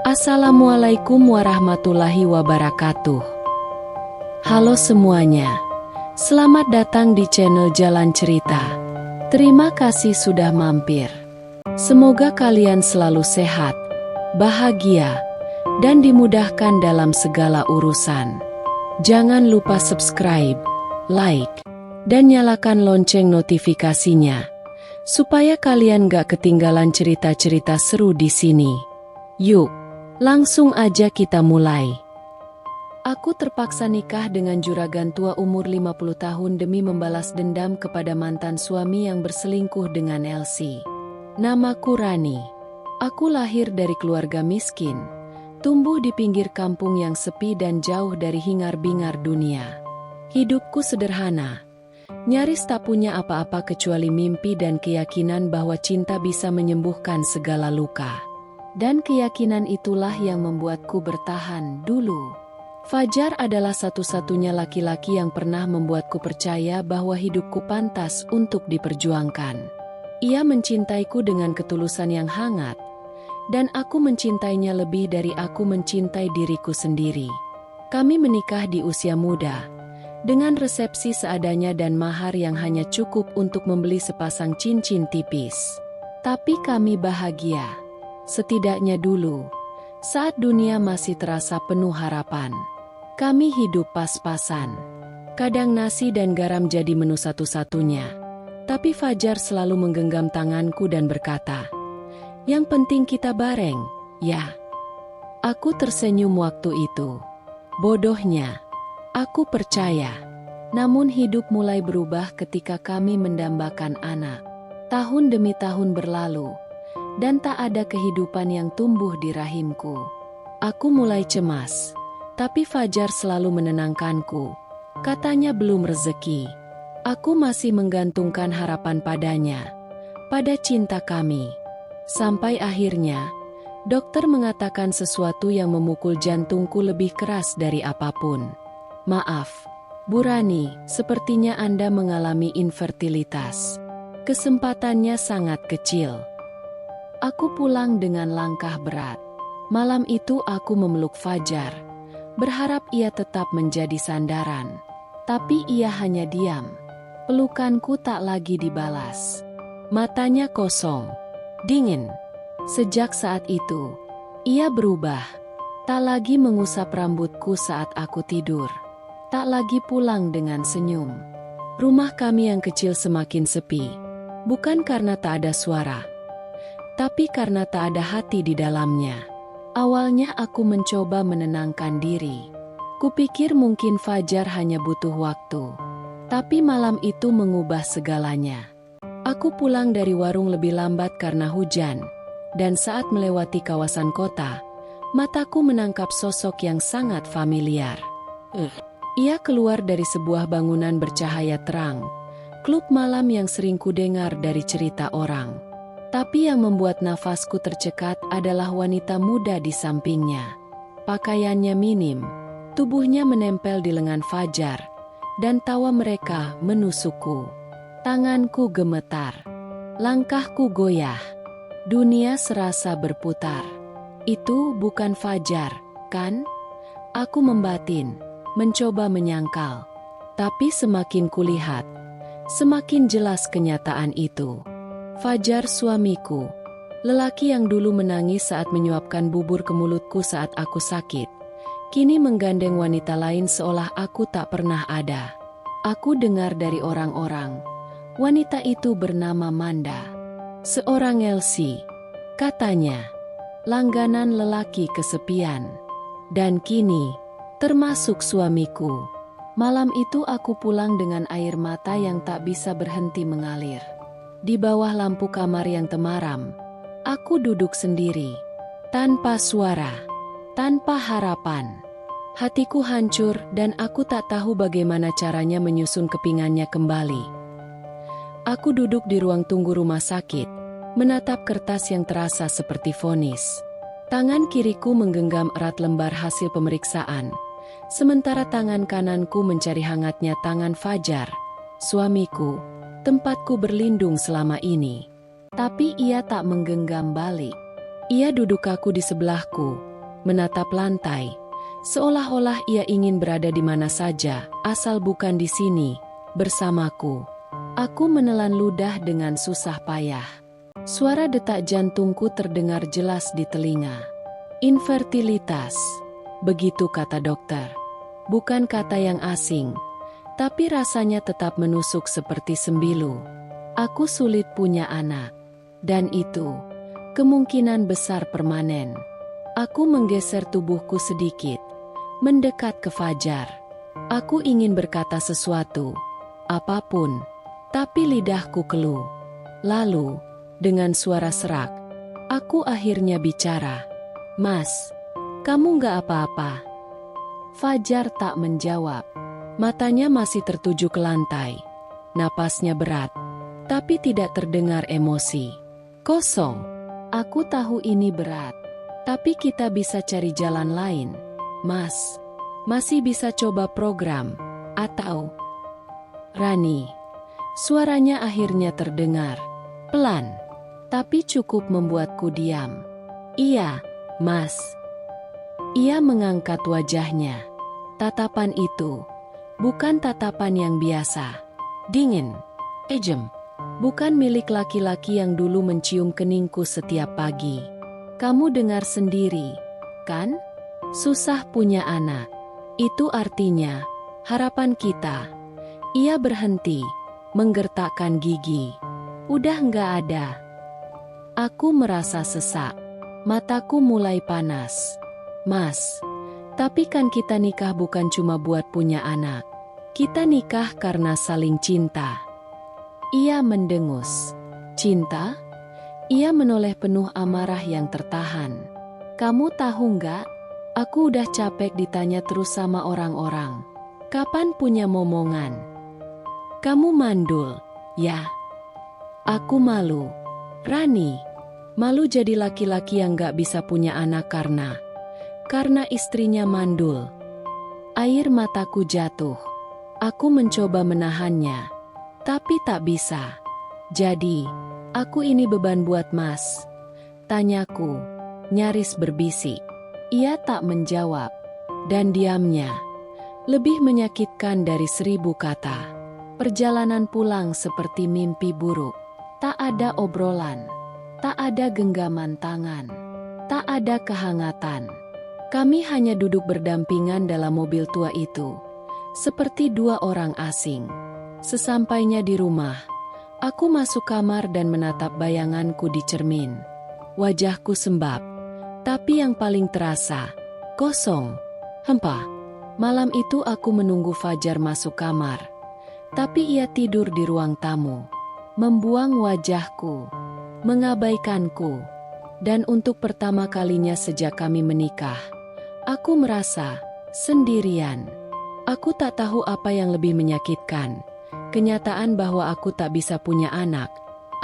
Assalamualaikum warahmatullahi wabarakatuh. Halo semuanya, selamat datang di channel Jalan Cerita. Terima kasih sudah mampir. Semoga kalian selalu sehat, bahagia, dan dimudahkan dalam segala urusan. Jangan lupa subscribe, like, dan nyalakan lonceng notifikasinya, supaya kalian gak ketinggalan cerita-cerita seru di sini. Yuk, langsung aja kita mulai. Aku terpaksa nikah dengan juragan tua umur 50 tahun demi membalas dendam kepada mantan suami yang berselingkuh dengan Elsie. Namaku Rani. Aku lahir dari keluarga miskin, tumbuh di pinggir kampung yang sepi dan jauh dari hingar-bingar dunia. Hidupku sederhana, nyaris tak punya apa-apa kecuali mimpi dan keyakinan bahwa cinta bisa menyembuhkan segala luka. Dan keyakinan itulah yang membuatku bertahan dulu. Fajar adalah satu-satunya laki-laki yang pernah membuatku percaya bahwa hidupku pantas untuk diperjuangkan. Ia mencintaiku dengan ketulusan yang hangat, dan aku mencintainya lebih dari aku mencintai diriku sendiri. Kami menikah di usia muda, dengan resepsi seadanya dan mahar yang hanya cukup untuk membeli sepasang cincin tipis. Tapi kami bahagia. Setidaknya dulu, saat dunia masih terasa penuh harapan. Kami hidup pas-pasan. Kadang nasi dan garam jadi menu satu-satunya. Tapi Fajar selalu menggenggam tanganku dan berkata, "Yang penting kita bareng, ya." Aku tersenyum waktu itu. Bodohnya, aku percaya. Namun hidup mulai berubah ketika kami mendambakan anak. Tahun demi tahun berlalu, dan tak ada kehidupan yang tumbuh di rahimku. Aku mulai cemas, tapi Fajar selalu menenangkanku. Katanya belum rezeki. Aku masih menggantungkan harapan padanya, pada cinta kami. Sampai akhirnya, dokter mengatakan sesuatu yang memukul jantungku lebih keras dari apapun. "Maaf, Bu Rani, sepertinya Anda mengalami infertilitas. Kesempatannya sangat kecil." Aku pulang dengan langkah berat. Malam itu aku memeluk Fajar, berharap ia tetap menjadi sandaran. Tapi ia hanya diam. Pelukanku tak lagi dibalas. Matanya kosong, dingin. Sejak saat itu, ia berubah. Tak lagi mengusap rambutku saat aku tidur. Tak lagi pulang dengan senyum. Rumah kami yang kecil semakin sepi. Bukan karena tak ada suara, tapi karena tak ada hati di dalamnya. Awalnya aku mencoba menenangkan diri. Kupikir mungkin Fajar hanya butuh waktu. Tapi malam itu mengubah segalanya. Aku pulang dari warung lebih lambat karena hujan. Dan saat melewati kawasan kota, mataku menangkap sosok yang sangat familiar. Ia keluar dari sebuah bangunan bercahaya terang. Klub malam yang sering kudengar dari cerita orang. Tapi yang membuat nafasku tercekat adalah wanita muda di sampingnya. Pakaiannya minim, tubuhnya menempel di lengan Fajar, dan tawa mereka menusukku. Tanganku gemetar, langkahku goyah. Dunia serasa berputar. Itu bukan Fajar, kan? Aku membatin, mencoba menyangkal. Tapi semakin kulihat, semakin jelas kenyataan itu. Fajar suamiku, lelaki yang dulu menangis saat menyuapkan bubur ke mulutku saat aku sakit, kini menggandeng wanita lain seolah aku tak pernah ada. Aku dengar dari orang-orang, wanita itu bernama Manda. Seorang Elsie, katanya, langganan lelaki kesepian. Dan kini, termasuk suamiku. Malam itu aku pulang dengan air mata yang tak bisa berhenti mengalir. Di bawah lampu kamar yang temaram, aku duduk sendiri, tanpa suara, tanpa harapan. Hatiku hancur dan aku tak tahu bagaimana caranya menyusun kepingannya kembali. Aku duduk di ruang tunggu rumah sakit, menatap kertas yang terasa seperti vonis. Tangan kiriku menggenggam erat lembar hasil pemeriksaan, sementara tangan kananku mencari hangatnya tangan Fajar, suamiku, tempatku berlindung selama ini. Tapi ia tak menggenggam balik. Ia duduk kaku di sebelahku, menatap lantai, seolah-olah ia ingin berada di mana saja, asal bukan di sini, bersamaku. Aku menelan ludah dengan susah payah. Suara detak jantungku terdengar jelas di telinga. Infertilitas, begitu kata dokter. Bukan kata yang asing, tapi rasanya tetap menusuk seperti sembilu. Aku sulit punya anak, dan itu kemungkinan besar permanen. Aku menggeser tubuhku sedikit, mendekat ke Fajar. Aku ingin berkata sesuatu, apapun, tapi lidahku keluh. Lalu, dengan suara serak, aku akhirnya bicara. Mas, kamu nggak apa-apa? Fajar tak menjawab. Matanya masih tertuju ke lantai. Napasnya berat, tapi tidak terdengar emosi. Kosong. Aku tahu ini berat, tapi kita bisa cari jalan lain. Mas, masih bisa coba program, atau... Rani. Suaranya akhirnya terdengar. Pelan. Tapi cukup membuatku diam. Iya, Mas. Ia mengangkat wajahnya. Tatapan itu bukan tatapan yang biasa. Dingin, ejem. Bukan milik laki-laki yang dulu mencium keningku setiap pagi. Kamu dengar sendiri, kan? Susah punya anak. Itu artinya harapan kita. Ia berhenti, menggertakkan gigi. Udah nggak ada. Aku merasa sesak. Mataku mulai panas. Mas, tapi kan kita nikah bukan cuma buat punya anak. Kita nikah karena saling cinta. Ia mendengus. Cinta? Ia menoleh penuh amarah yang tertahan. Kamu tahu nggak? Aku udah capek ditanya terus sama orang-orang. Kapan punya momongan? Kamu mandul, ya? Aku malu. Rani, malu jadi laki-laki yang gak bisa punya anak karena istrinya mandul. Air mataku jatuh. Aku mencoba menahannya, tapi tak bisa. Jadi, aku ini beban buat Mas? Tanyaku, nyaris berbisik. Ia tak menjawab, dan diamnya lebih menyakitkan dari 1000 kata. Perjalanan pulang seperti mimpi buruk. Tak ada obrolan, tak ada genggaman tangan, tak ada kehangatan. Kami hanya duduk berdampingan dalam mobil tua itu, seperti dua orang asing. Sesampainya di rumah, aku masuk kamar dan menatap bayanganku di cermin. Wajahku sembab, tapi yang paling terasa, kosong, hampa. Malam itu aku menunggu Fajar masuk kamar, tapi ia tidur di ruang tamu. Membuang wajahku, mengabaikanku, dan untuk pertama kalinya sejak kami menikah, aku merasa sendirian. Aku tak tahu apa yang lebih menyakitkan, kenyataan bahwa aku tak bisa punya anak,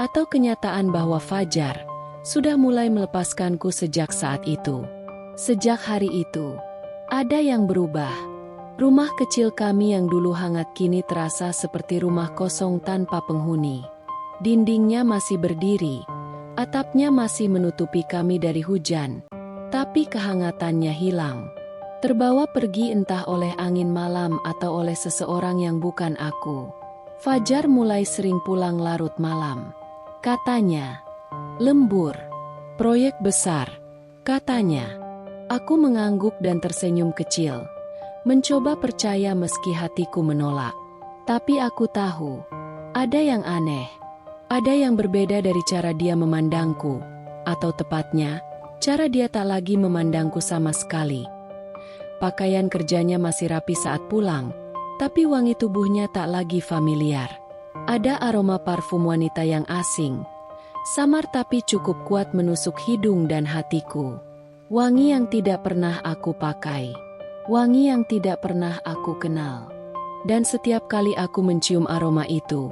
atau kenyataan bahwa Fajar sudah mulai melepaskanku sejak saat itu. Sejak hari itu, ada yang berubah. Rumah kecil kami yang dulu hangat kini terasa seperti rumah kosong tanpa penghuni. Dindingnya masih berdiri, atapnya masih menutupi kami dari hujan, tapi kehangatannya hilang. Terbawa pergi entah oleh angin malam atau oleh seseorang yang bukan aku. Fajar mulai sering pulang larut malam. Katanya, lembur, proyek besar, katanya. Aku mengangguk dan tersenyum kecil, mencoba percaya meski hatiku menolak. Tapi aku tahu, ada yang aneh. Ada yang berbeda dari cara dia memandangku, atau tepatnya, cara dia tak lagi memandangku sama sekali. Pakaian kerjanya masih rapi saat pulang, tapi wangi tubuhnya tak lagi familiar. Ada aroma parfum wanita yang asing, samar tapi cukup kuat menusuk hidung dan hatiku. Wangi yang tidak pernah aku pakai, wangi yang tidak pernah aku kenal. Dan setiap kali aku mencium aroma itu,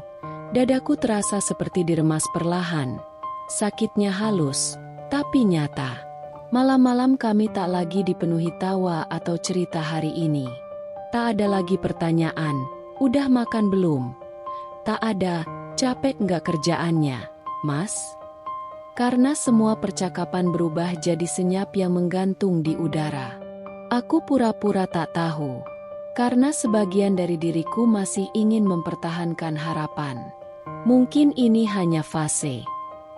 dadaku terasa seperti diremas perlahan. Sakitnya halus, tapi nyata. Malam-malam kami tak lagi dipenuhi tawa atau cerita hari ini. Tak ada lagi pertanyaan, udah makan belum? Tak ada, capek nggak kerjaannya, Mas? Karena semua percakapan berubah jadi senyap yang menggantung di udara. Aku pura-pura tak tahu, karena sebagian dari diriku masih ingin mempertahankan harapan. Mungkin ini hanya fase.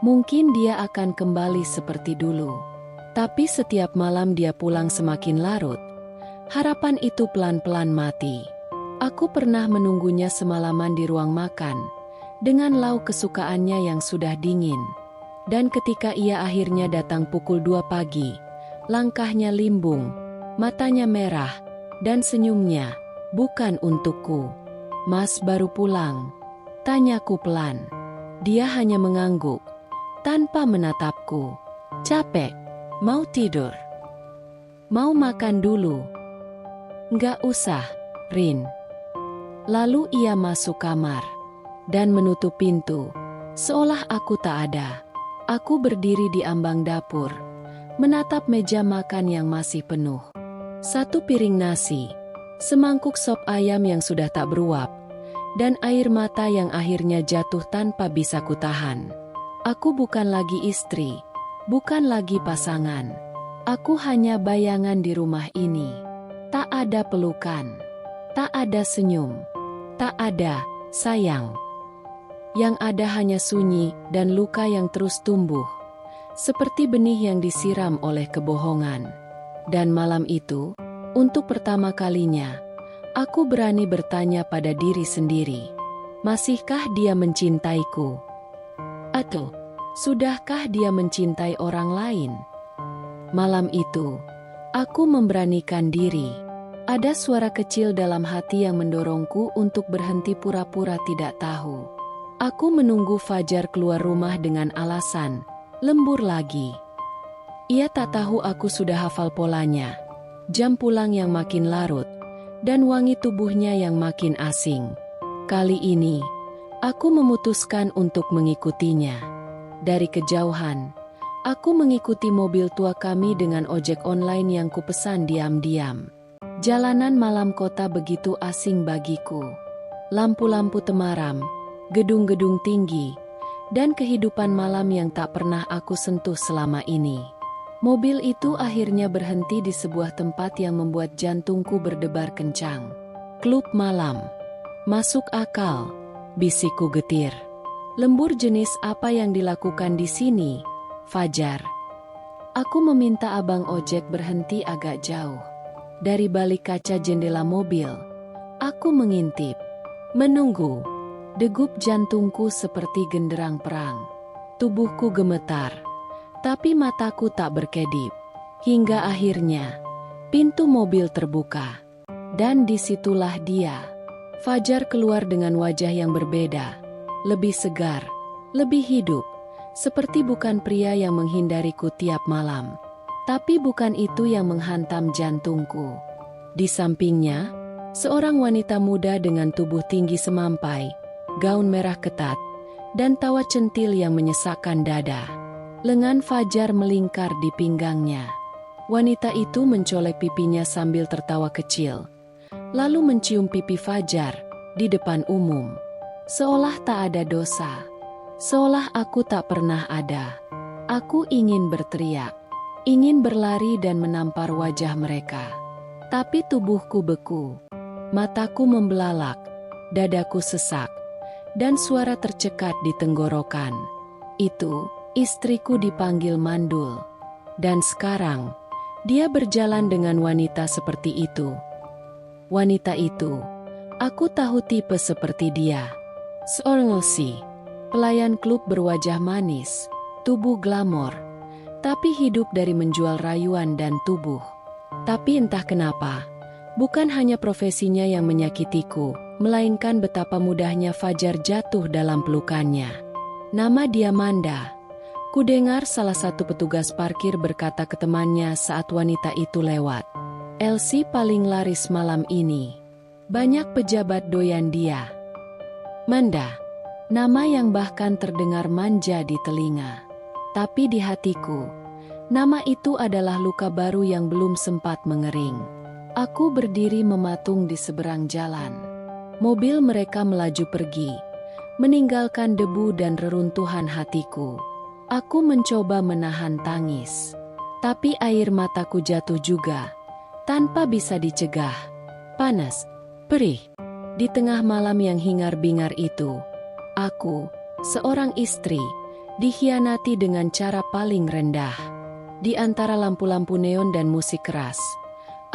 Mungkin dia akan kembali seperti dulu. Tapi setiap malam dia pulang semakin larut. Harapan itu pelan-pelan mati. Aku pernah menunggunya semalaman di ruang makan, dengan lauk kesukaannya yang sudah dingin. Dan ketika ia akhirnya datang pukul 2 pagi, langkahnya limbung, matanya merah, dan senyumnya, "Bukan untukku. Mas baru pulang?" Tanyaku pelan. Dia hanya mengangguk, tanpa menatapku. "Capek? Mau tidur? Mau makan dulu?" "Nggak usah, Rin." Lalu ia masuk kamar, dan menutup pintu, seolah aku tak ada. Aku berdiri di ambang dapur, menatap meja makan yang masih penuh. Satu piring nasi, semangkuk sop ayam yang sudah tak beruap, dan air mata yang akhirnya jatuh tanpa bisa kutahan. Aku bukan lagi istri, bukan lagi pasangan. Aku hanya bayangan di rumah ini. Tak ada pelukan, tak ada senyum, tak ada sayang. Yang ada hanya sunyi dan luka yang terus tumbuh, seperti benih yang disiram oleh kebohongan. Dan malam itu, untuk pertama kalinya, aku berani bertanya pada diri sendiri, masihkah dia mencintaiku? Atau, sudahkah dia mencintai orang lain? Malam itu, aku memberanikan diri. Ada suara kecil dalam hati yang mendorongku untuk berhenti pura-pura tidak tahu. Aku menunggu Fajar keluar rumah dengan alasan, lembur lagi. Ia tak tahu aku sudah hafal polanya. Jam pulang yang makin larut, dan wangi tubuhnya yang makin asing. Kali ini, aku memutuskan untuk mengikutinya. Dari kejauhan, aku mengikuti mobil tua kami dengan ojek online yang kupesan diam-diam. Jalanan malam kota begitu asing bagiku. Lampu-lampu temaram, gedung-gedung tinggi, dan kehidupan malam yang tak pernah aku sentuh selama ini. Mobil itu akhirnya berhenti di sebuah tempat yang membuat jantungku berdebar kencang. Klub malam. Masuk akal, bisikku getir. Lembur jenis apa yang dilakukan di sini, Fajar? Aku meminta abang ojek berhenti agak jauh. Dari balik kaca jendela mobil, aku mengintip, menunggu. Degup jantungku seperti genderang perang. Tubuhku gemetar, tapi mataku tak berkedip. Hingga akhirnya, pintu mobil terbuka. Dan disitulah dia. Fajar keluar dengan wajah yang berbeda. Lebih segar, lebih hidup. Seperti bukan pria yang menghindariku tiap malam. Tapi bukan itu yang menghantam jantungku. Di sampingnya, seorang wanita muda dengan tubuh tinggi semampai, gaun merah ketat, dan tawa centil yang menyesakkan dada. Lengan Fajar melingkar di pinggangnya. Wanita itu mencolek pipinya sambil tertawa kecil, lalu mencium pipi Fajar di depan umum. Seolah tak ada dosa, seolah aku tak pernah ada. Aku ingin berteriak, ingin berlari dan menampar wajah mereka. Tapi tubuhku beku, mataku membelalak, dadaku sesak, dan suara tercekat di tenggorokan. Itu, istriku dipanggil mandul. Dan sekarang, dia berjalan dengan wanita seperti itu. Wanita itu, aku tahu tipe seperti dia. Seorang Elsie, pelayan klub berwajah manis, tubuh glamor, tapi hidup dari menjual rayuan dan tubuh. Tapi entah kenapa, bukan hanya profesinya yang menyakitiku, melainkan betapa mudahnya Fajar jatuh dalam pelukannya. Nama dia Manda. Kudengar salah satu petugas parkir berkata ke temannya saat wanita itu lewat. Elsie paling laris malam ini. Banyak pejabat doyan dia. Manda, nama yang bahkan terdengar manja di telinga. Tapi di hatiku, nama itu adalah luka baru yang belum sempat mengering. Aku berdiri mematung di seberang jalan. Mobil mereka melaju pergi, meninggalkan debu dan reruntuhan hatiku. Aku mencoba menahan tangis. Tapi air mataku jatuh juga, tanpa bisa dicegah. Panas, perih. Di tengah malam yang hingar-bingar itu, aku, seorang istri, dikhianati dengan cara paling rendah. Di antara lampu-lampu neon dan musik keras,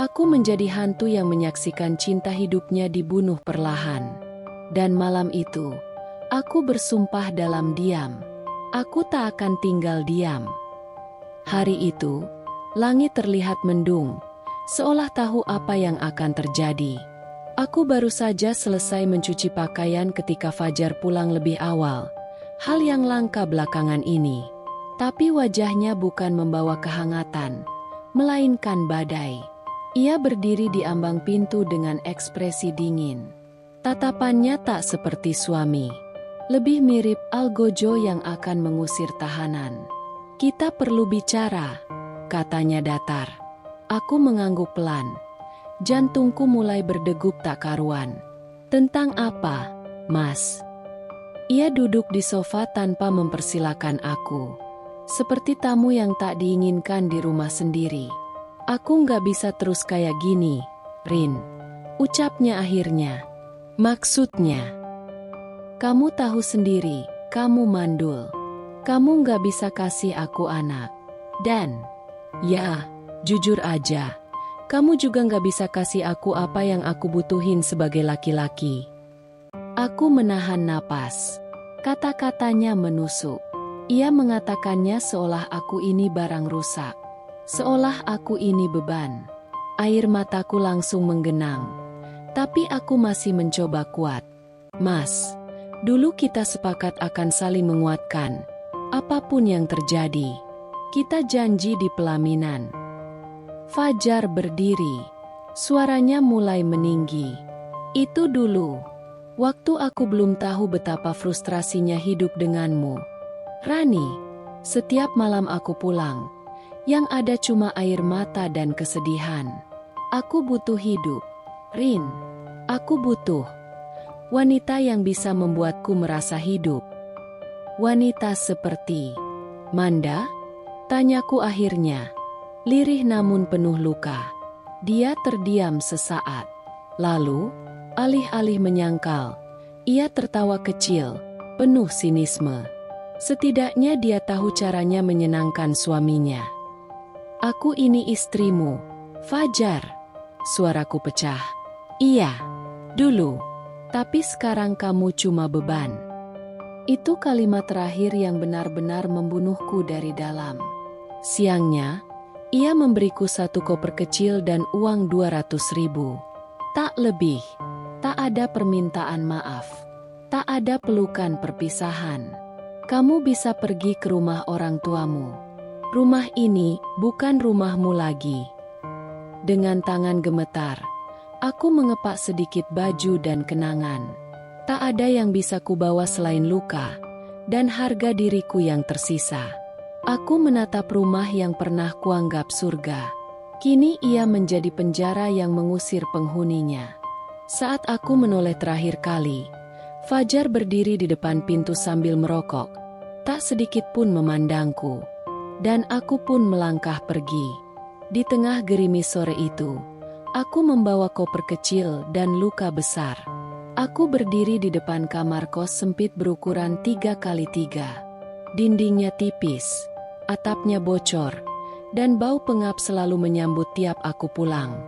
aku menjadi hantu yang menyaksikan cinta hidupnya dibunuh perlahan. Dan malam itu, aku bersumpah dalam diam. Aku tak akan tinggal diam. Hari itu, langit terlihat mendung, seolah tahu apa yang akan terjadi. Aku baru saja selesai mencuci pakaian ketika Fajar pulang lebih awal, hal yang langka belakangan ini. Tapi wajahnya bukan membawa kehangatan, melainkan badai. Ia berdiri di ambang pintu dengan ekspresi dingin. Tatapannya tak seperti suami. Lebih mirip algojo yang akan mengusir tahanan. Kita perlu bicara, katanya datar. Aku mengangguk pelan. Jantungku mulai berdegup tak karuan. Tentang apa, Mas? Ia duduk di sofa tanpa mempersilakan aku. Seperti tamu yang tak diinginkan di rumah sendiri. Aku nggak bisa terus kayak gini, Rin. Ucapnya akhirnya. Maksudnya? Kamu tahu sendiri, kamu mandul. Kamu nggak bisa kasih aku anak. Dan, ya, jujur aja, kamu juga nggak bisa kasih aku apa yang aku butuhin sebagai laki-laki. Aku menahan napas. Kata-katanya menusuk. Ia mengatakannya seolah aku ini barang rusak. Seolah aku ini beban. Air mataku langsung menggenang. Tapi aku masih mencoba kuat. Mas, dulu kita sepakat akan saling menguatkan. Apapun yang terjadi, kita janji di pelaminan. Fajar berdiri. Suaranya mulai meninggi. Itu dulu, waktu aku belum tahu betapa frustrasinya hidup denganmu. Rani, setiap malam aku pulang, yang ada cuma air mata dan kesedihan. Aku butuh hidup. Rin, aku butuh wanita yang bisa membuatku merasa hidup. Wanita seperti Manda? Tanyaku akhirnya. Lirih namun penuh luka. Dia terdiam sesaat. Lalu, alih-alih menyangkal, ia tertawa kecil, penuh sinisme. Setidaknya dia tahu caranya menyenangkan suaminya. Aku ini istrimu, Fajar. Suaraku pecah. Iya, dulu. Tapi sekarang kamu cuma beban. Itu kalimat terakhir yang benar-benar membunuhku dari dalam. Siangnya, ia memberiku 1 koper kecil dan uang 200.000. Tak lebih, tak ada permintaan maaf, tak ada pelukan perpisahan. Kamu bisa pergi ke rumah orang tuamu. Rumah ini bukan rumahmu lagi. Dengan tangan gemetar, aku mengepak sedikit baju dan kenangan. Tak ada yang bisa kubawa selain luka dan harga diriku yang tersisa. Aku menatap rumah yang pernah kuanggap surga. Kini ia menjadi penjara yang mengusir penghuninya. Saat aku menoleh terakhir kali, Fajar berdiri di depan pintu sambil merokok. Tak sedikit pun memandangku. Dan aku pun melangkah pergi. Di tengah gerimis sore itu, aku membawa koper kecil dan luka besar. Aku berdiri di depan kamar kos sempit berukuran 3x3. Dindingnya tipis, atapnya bocor, dan bau pengap selalu menyambut tiap aku pulang.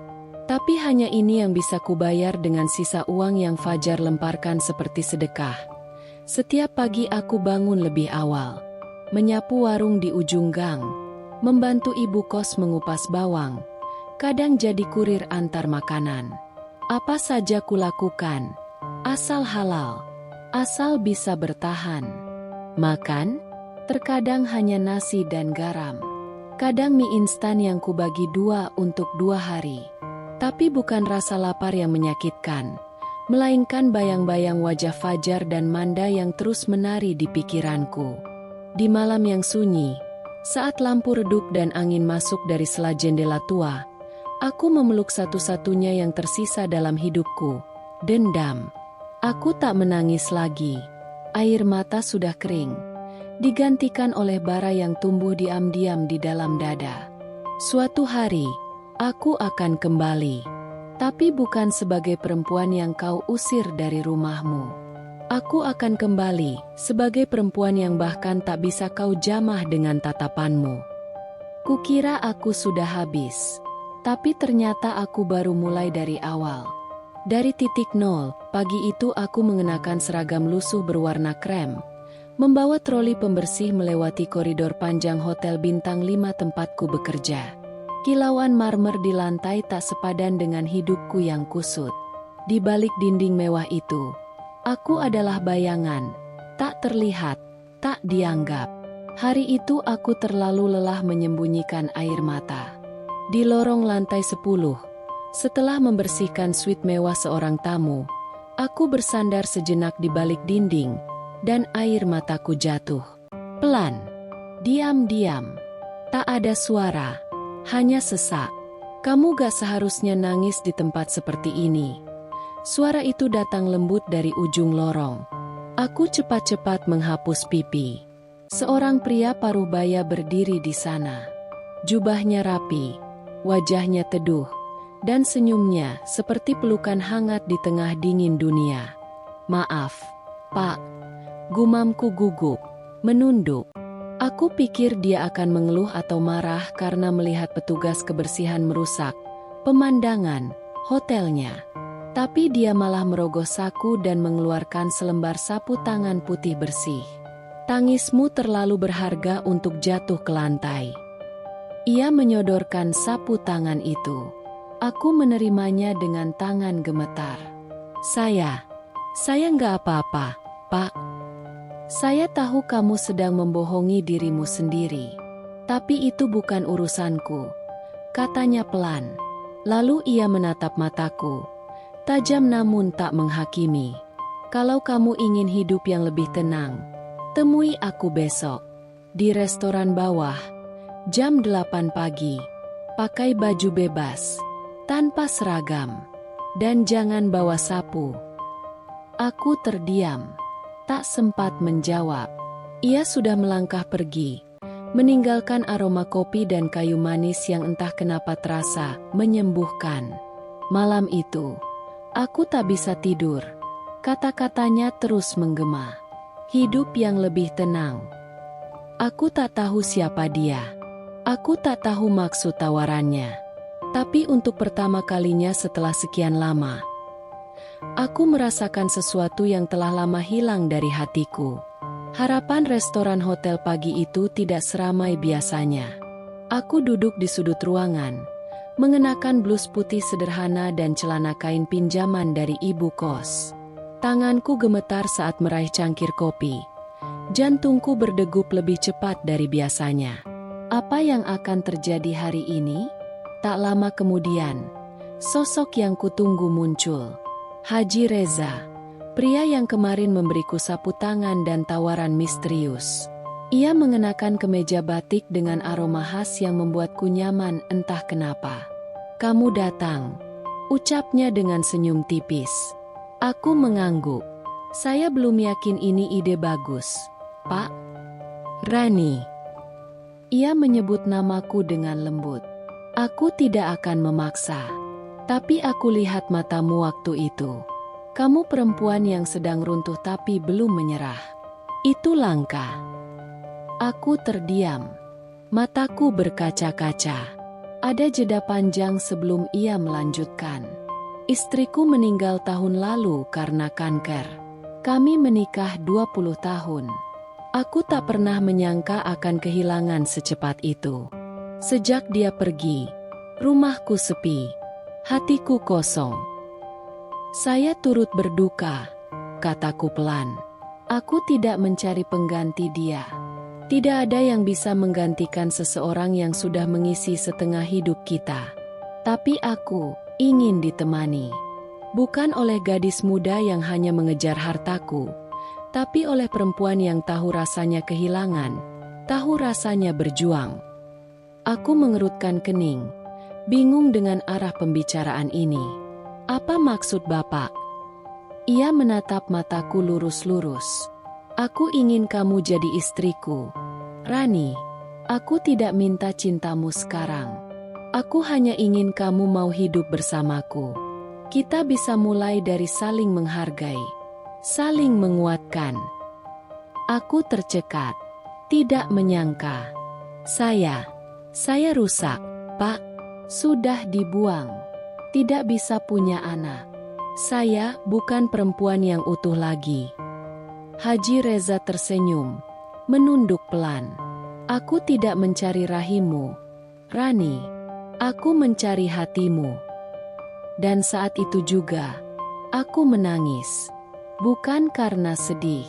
Tapi hanya ini yang bisa kubayar dengan sisa uang yang Fajar lemparkan seperti sedekah. Setiap pagi aku bangun lebih awal, menyapu warung di ujung gang, membantu ibu kos mengupas bawang, kadang jadi kurir antar makanan. Apa saja kulakukan, asal halal, asal bisa bertahan. Makan, terkadang hanya nasi dan garam. Kadang mie instan yang kubagi 2 untuk 2 hari. Tapi bukan rasa lapar yang menyakitkan, melainkan bayang-bayang wajah Fajar dan Manda yang terus menari di pikiranku. Di malam yang sunyi, saat lampu redup dan angin masuk dari sela jendela tua, aku memeluk satu-satunya yang tersisa dalam hidupku, dendam. Aku tak menangis lagi. Air mata sudah kering. digantikan oleh bara yang tumbuh diam-diam di dalam dada. Suatu hari, aku akan kembali, tapi bukan sebagai perempuan yang kau usir dari rumahmu. Aku akan kembali sebagai perempuan yang bahkan tak bisa kau jamah dengan tatapanmu. Kukira aku sudah habis, tapi ternyata aku baru mulai dari awal. Dari titik nol, pagi itu aku mengenakan seragam lusuh berwarna krem, membawa troli pembersih melewati koridor panjang Hotel Bintang 5 tempatku bekerja. Kilauan marmer di lantai tak sepadan dengan hidupku yang kusut. Di balik dinding mewah itu, aku adalah bayangan, tak terlihat, tak dianggap. Hari itu aku terlalu lelah menyembunyikan air mata. Di lorong lantai 10, setelah membersihkan suite mewah seorang tamu, aku bersandar sejenak di balik dinding, dan air mataku jatuh. Pelan, diam-diam, tak ada suara, hanya sesak. Kamu gak seharusnya nangis di tempat seperti ini. Suara itu datang lembut dari ujung lorong. Aku cepat-cepat menghapus pipi. Seorang pria parubaya berdiri di sana. Jubahnya rapi, wajahnya teduh, dan senyumnya seperti pelukan hangat di tengah dingin dunia. "Maaf, Pak," gumamku gugup, menunduk. Aku pikir dia akan mengeluh atau marah karena melihat petugas kebersihan merusak pemandangan hotelnya. Tapi dia malah merogoh saku dan mengeluarkan selembar sapu tangan putih bersih. "Tangismu terlalu berharga untuk jatuh ke lantai." Ia menyodorkan sapu tangan itu. Aku menerimanya dengan tangan gemetar. Saya nggak apa-apa, Pak. Saya tahu kamu sedang membohongi dirimu sendiri. Tapi itu bukan urusanku," katanya pelan. Lalu ia menatap mataku, tajam namun tak menghakimi. "Kalau kamu ingin hidup yang lebih tenang, temui aku besok di restoran bawah, jam 8 pagi. Pakai baju bebas, tanpa seragam, dan jangan bawa sapu." Aku terdiam, tak sempat menjawab. Ia sudah melangkah pergi, meninggalkan aroma kopi dan kayu manis yang entah kenapa terasa menyembuhkan. Malam itu, aku tak bisa tidur. Kata-katanya terus menggema. Hidup yang lebih tenang. Aku tak tahu siapa dia. Aku tak tahu maksud tawarannya. Tapi untuk pertama kalinya setelah sekian lama, aku merasakan sesuatu yang telah lama hilang dari hatiku. Harapan restoran hotel pagi itu tidak seramai biasanya. Aku duduk di sudut ruangan, mengenakan blus putih sederhana dan celana kain pinjaman dari ibu kos. Tanganku gemetar saat meraih cangkir kopi. Jantungku berdegup lebih cepat dari biasanya. Apa yang akan terjadi hari ini? Tak lama kemudian, sosok yang kutunggu muncul. Haji Reza, pria yang kemarin memberiku sapu tangan dan tawaran misterius. Ia mengenakan kemeja batik dengan aroma khas yang membuatku nyaman entah kenapa. "Kamu datang," ucapnya dengan senyum tipis. Aku mengangguk. Saya belum yakin ini ide bagus, Pak. "Rani." Ia menyebut namaku dengan lembut. "Aku tidak akan memaksa. Tapi aku lihat matamu waktu itu. Kamu perempuan yang sedang runtuh tapi belum menyerah. Itu langka." Aku terdiam. Mataku berkaca-kaca. Ada jeda panjang sebelum ia melanjutkan. "Istriku meninggal tahun lalu karena kanker. Kami menikah 20 tahun. Aku tak pernah menyangka akan kehilangan secepat itu. Sejak dia pergi, rumahku sepi. Hatiku kosong. Saya turut berduka," kataku pelan. "Aku tidak mencari pengganti dia. Tidak ada yang bisa menggantikan seseorang yang sudah mengisi setengah hidup kita. Tapi aku ingin ditemani. Bukan oleh gadis muda yang hanya mengejar hartaku, tapi oleh perempuan yang tahu rasanya kehilangan, tahu rasanya berjuang." Aku mengerutkan kening, bingung dengan arah pembicaraan ini. "Apa maksud Bapak?" Ia menatap mataku lurus-lurus. Aku ingin kamu jadi istriku. Rani, aku tidak minta cintamu sekarang. Aku hanya ingin kamu mau hidup bersamaku. Kita bisa mulai dari saling menghargai, saling menguatkan. Aku tercekat, tidak menyangka. Saya rusak, Pak. Sudah dibuang. Tidak bisa punya anak. Saya bukan perempuan yang utuh lagi. Haji Reza tersenyum, menunduk pelan. Aku tidak mencari rahimmu, Rani. Aku mencari hatimu. Dan saat itu juga, aku menangis. Bukan karena sedih,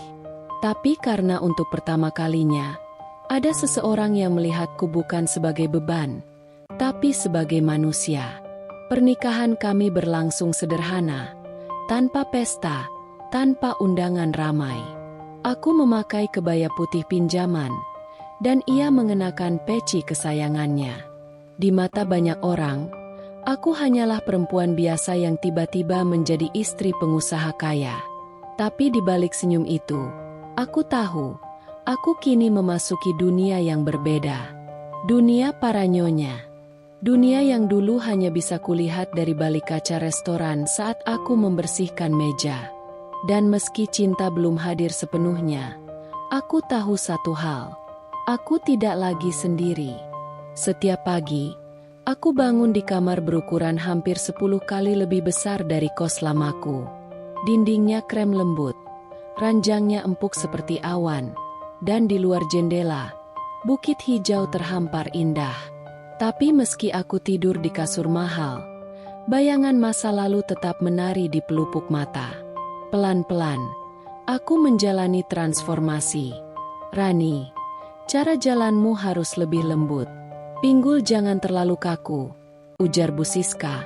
tapi karena untuk pertama kalinya, ada seseorang yang melihatku bukan sebagai beban, tapi sebagai manusia. Pernikahan kami berlangsung sederhana, tanpa pesta, tanpa undangan ramai. Aku memakai kebaya putih pinjaman, dan ia mengenakan peci kesayangannya. Di mata banyak orang, aku hanyalah perempuan biasa yang tiba-tiba menjadi istri pengusaha kaya. Tapi di balik senyum itu, aku tahu, aku kini memasuki dunia yang berbeda. Dunia para nyonya. Dunia yang dulu hanya bisa kulihat dari balik kaca restoran saat aku membersihkan meja. Dan meski cinta belum hadir sepenuhnya, aku tahu satu hal. Aku tidak lagi sendiri. Setiap pagi, aku bangun di kamar berukuran hampir 10 kali lebih besar dari kos lamaku. Dindingnya krem lembut, ranjangnya empuk seperti awan, dan di luar jendela, bukit hijau terhampar indah. Tapi meski aku tidur di kasur mahal, bayangan masa lalu tetap menari di pelupuk mata. Pelan-pelan, aku menjalani transformasi. Rani, cara jalanmu harus lebih lembut. Pinggul jangan terlalu kaku, ujar Bu Siska,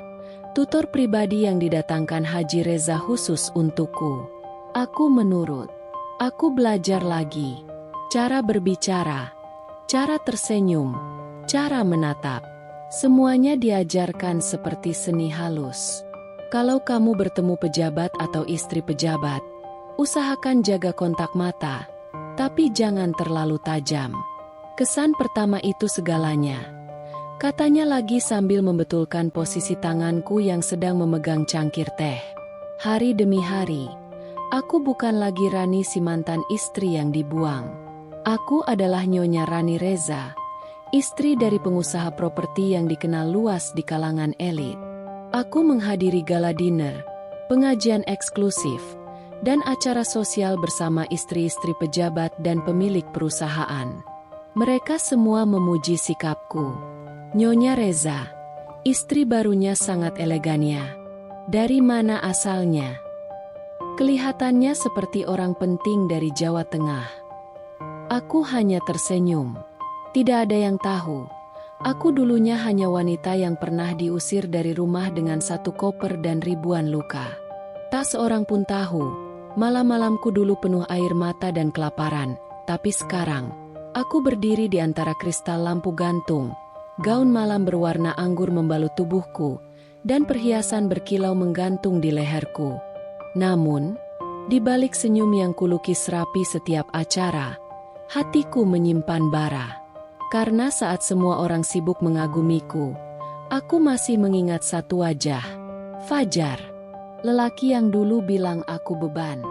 tutor pribadi yang didatangkan Haji Reza khusus untukku. Aku menurut. Aku belajar lagi. Cara berbicara, cara tersenyum, cara menatap. Semuanya diajarkan seperti seni halus. Kalau kamu bertemu pejabat atau istri pejabat, usahakan jaga kontak mata, tapi jangan terlalu tajam. Kesan pertama itu segalanya, katanya lagi sambil membetulkan posisi tanganku yang sedang memegang cangkir teh. Hari demi hari, aku bukan lagi Rani si mantan istri yang dibuang. Aku adalah Nyonya Rani Reza, istri dari pengusaha properti yang dikenal luas di kalangan elit. Aku menghadiri gala dinner, pengajian eksklusif, dan acara sosial bersama istri-istri pejabat dan pemilik perusahaan. Mereka semua memuji sikapku. Nyonya Reza, istri barunya sangat elegannya. Dari mana asalnya? Kelihatannya seperti orang penting dari Jawa Tengah. Aku hanya tersenyum. Tidak ada yang tahu. Aku dulunya hanya wanita yang pernah diusir dari rumah dengan 1 koper dan ribuan luka. Tak seorang pun tahu, malam-malamku dulu penuh air mata dan kelaparan. Tapi sekarang, aku berdiri di antara kristal lampu gantung, gaun malam berwarna anggur membalut tubuhku, dan perhiasan berkilau menggantung di leherku. Namun, di balik senyum yang kulukis rapi setiap acara, hatiku menyimpan bara. Karena saat semua orang sibuk mengagumiku, aku masih mengingat satu wajah, Fajar. Lelaki yang dulu bilang aku beban.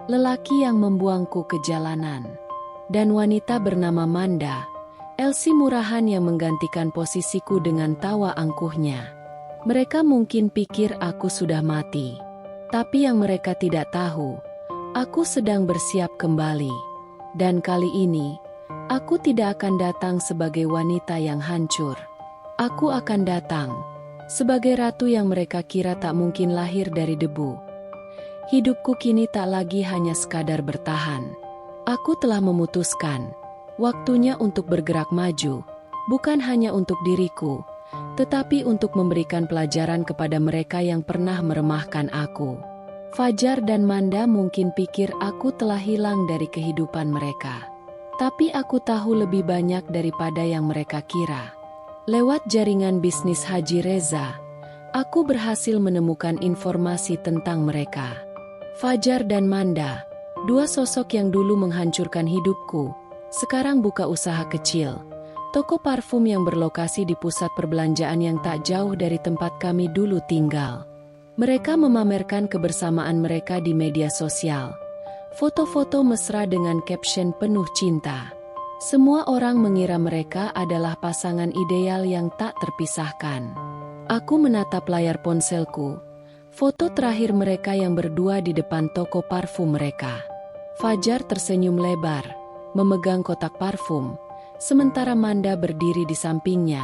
Lelaki yang membuangku ke jalanan. Dan wanita bernama Manda, Elsie murahan yang menggantikan posisiku dengan tawa angkuhnya. Mereka mungkin pikir aku sudah mati. Tapi yang mereka tidak tahu, aku sedang bersiap kembali. Dan kali ini, aku tidak akan datang sebagai wanita yang hancur. Aku akan datang sebagai ratu yang mereka kira tak mungkin lahir dari debu. Hidupku kini tak lagi hanya sekadar bertahan. Aku telah memutuskan, waktunya untuk bergerak maju, bukan hanya untuk diriku, tetapi untuk memberikan pelajaran kepada mereka yang pernah meremahkan aku. Fajar dan Manda mungkin pikir aku telah hilang dari kehidupan mereka. Tapi aku tahu lebih banyak daripada yang mereka kira. Lewat jaringan bisnis Haji Reza, aku berhasil menemukan informasi tentang mereka. Fajar dan Manda, Dua sosok yang dulu menghancurkan hidupku, sekarang buka usaha kecil. Toko parfum yang berlokasi di pusat perbelanjaan yang tak jauh dari tempat kami dulu tinggal. Mereka memamerkan kebersamaan mereka di media sosial. Foto-foto mesra dengan caption penuh cinta. Semua orang mengira mereka adalah pasangan ideal yang tak terpisahkan. Aku menatap layar ponselku. Foto terakhir mereka yang berdua di depan toko parfum mereka. Fajar tersenyum lebar, memegang kotak parfum, sementara Manda berdiri di sampingnya,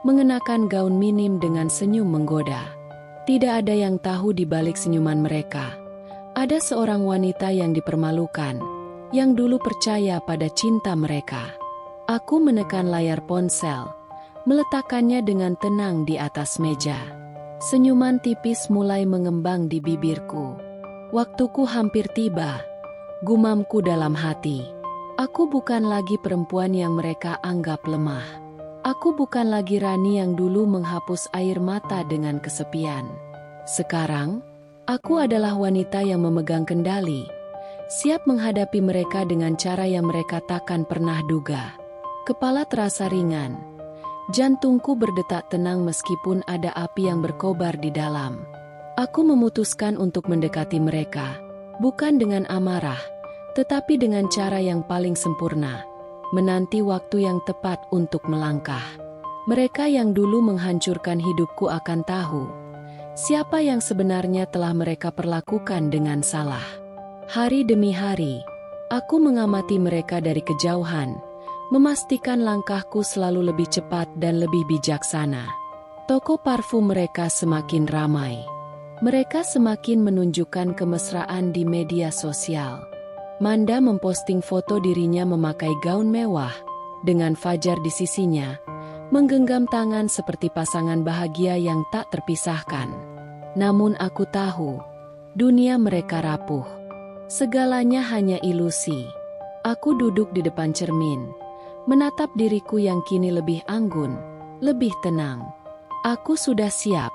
mengenakan gaun minim dengan senyum menggoda. Tidak ada yang tahu di balik senyuman mereka. Ada seorang wanita yang dipermalukan, yang dulu percaya pada cinta mereka. Aku menekan layar ponsel, meletakkannya dengan tenang di atas meja. Senyuman tipis mulai mengembang di bibirku. Waktuku hampir tiba, gumamku dalam hati. Aku bukan lagi perempuan yang mereka anggap lemah. Aku bukan lagi Rani yang dulu menghapus air mata dengan kesepian. Sekarang, aku adalah wanita yang memegang kendali, siap menghadapi mereka dengan cara yang mereka takkan pernah duga. Kepala terasa ringan. Jantungku berdetak tenang meskipun ada api yang berkobar di dalam. Aku memutuskan untuk mendekati mereka, bukan dengan amarah, tetapi dengan cara yang paling sempurna, menanti waktu yang tepat untuk melangkah. Mereka yang dulu menghancurkan hidupku akan tahu siapa yang sebenarnya telah mereka perlakukan dengan salah. Hari demi hari, aku mengamati mereka dari kejauhan, memastikan langkahku selalu lebih cepat dan lebih bijaksana. Toko parfum mereka semakin ramai. Mereka semakin menunjukkan kemesraan di media sosial. Manda memposting foto dirinya memakai gaun mewah, dengan Fajar di sisinya, menggenggam tangan seperti pasangan bahagia yang tak terpisahkan. Namun aku tahu, dunia mereka rapuh. Segalanya hanya ilusi. Aku duduk di depan cermin, menatap diriku yang kini lebih anggun, lebih tenang. Aku sudah siap,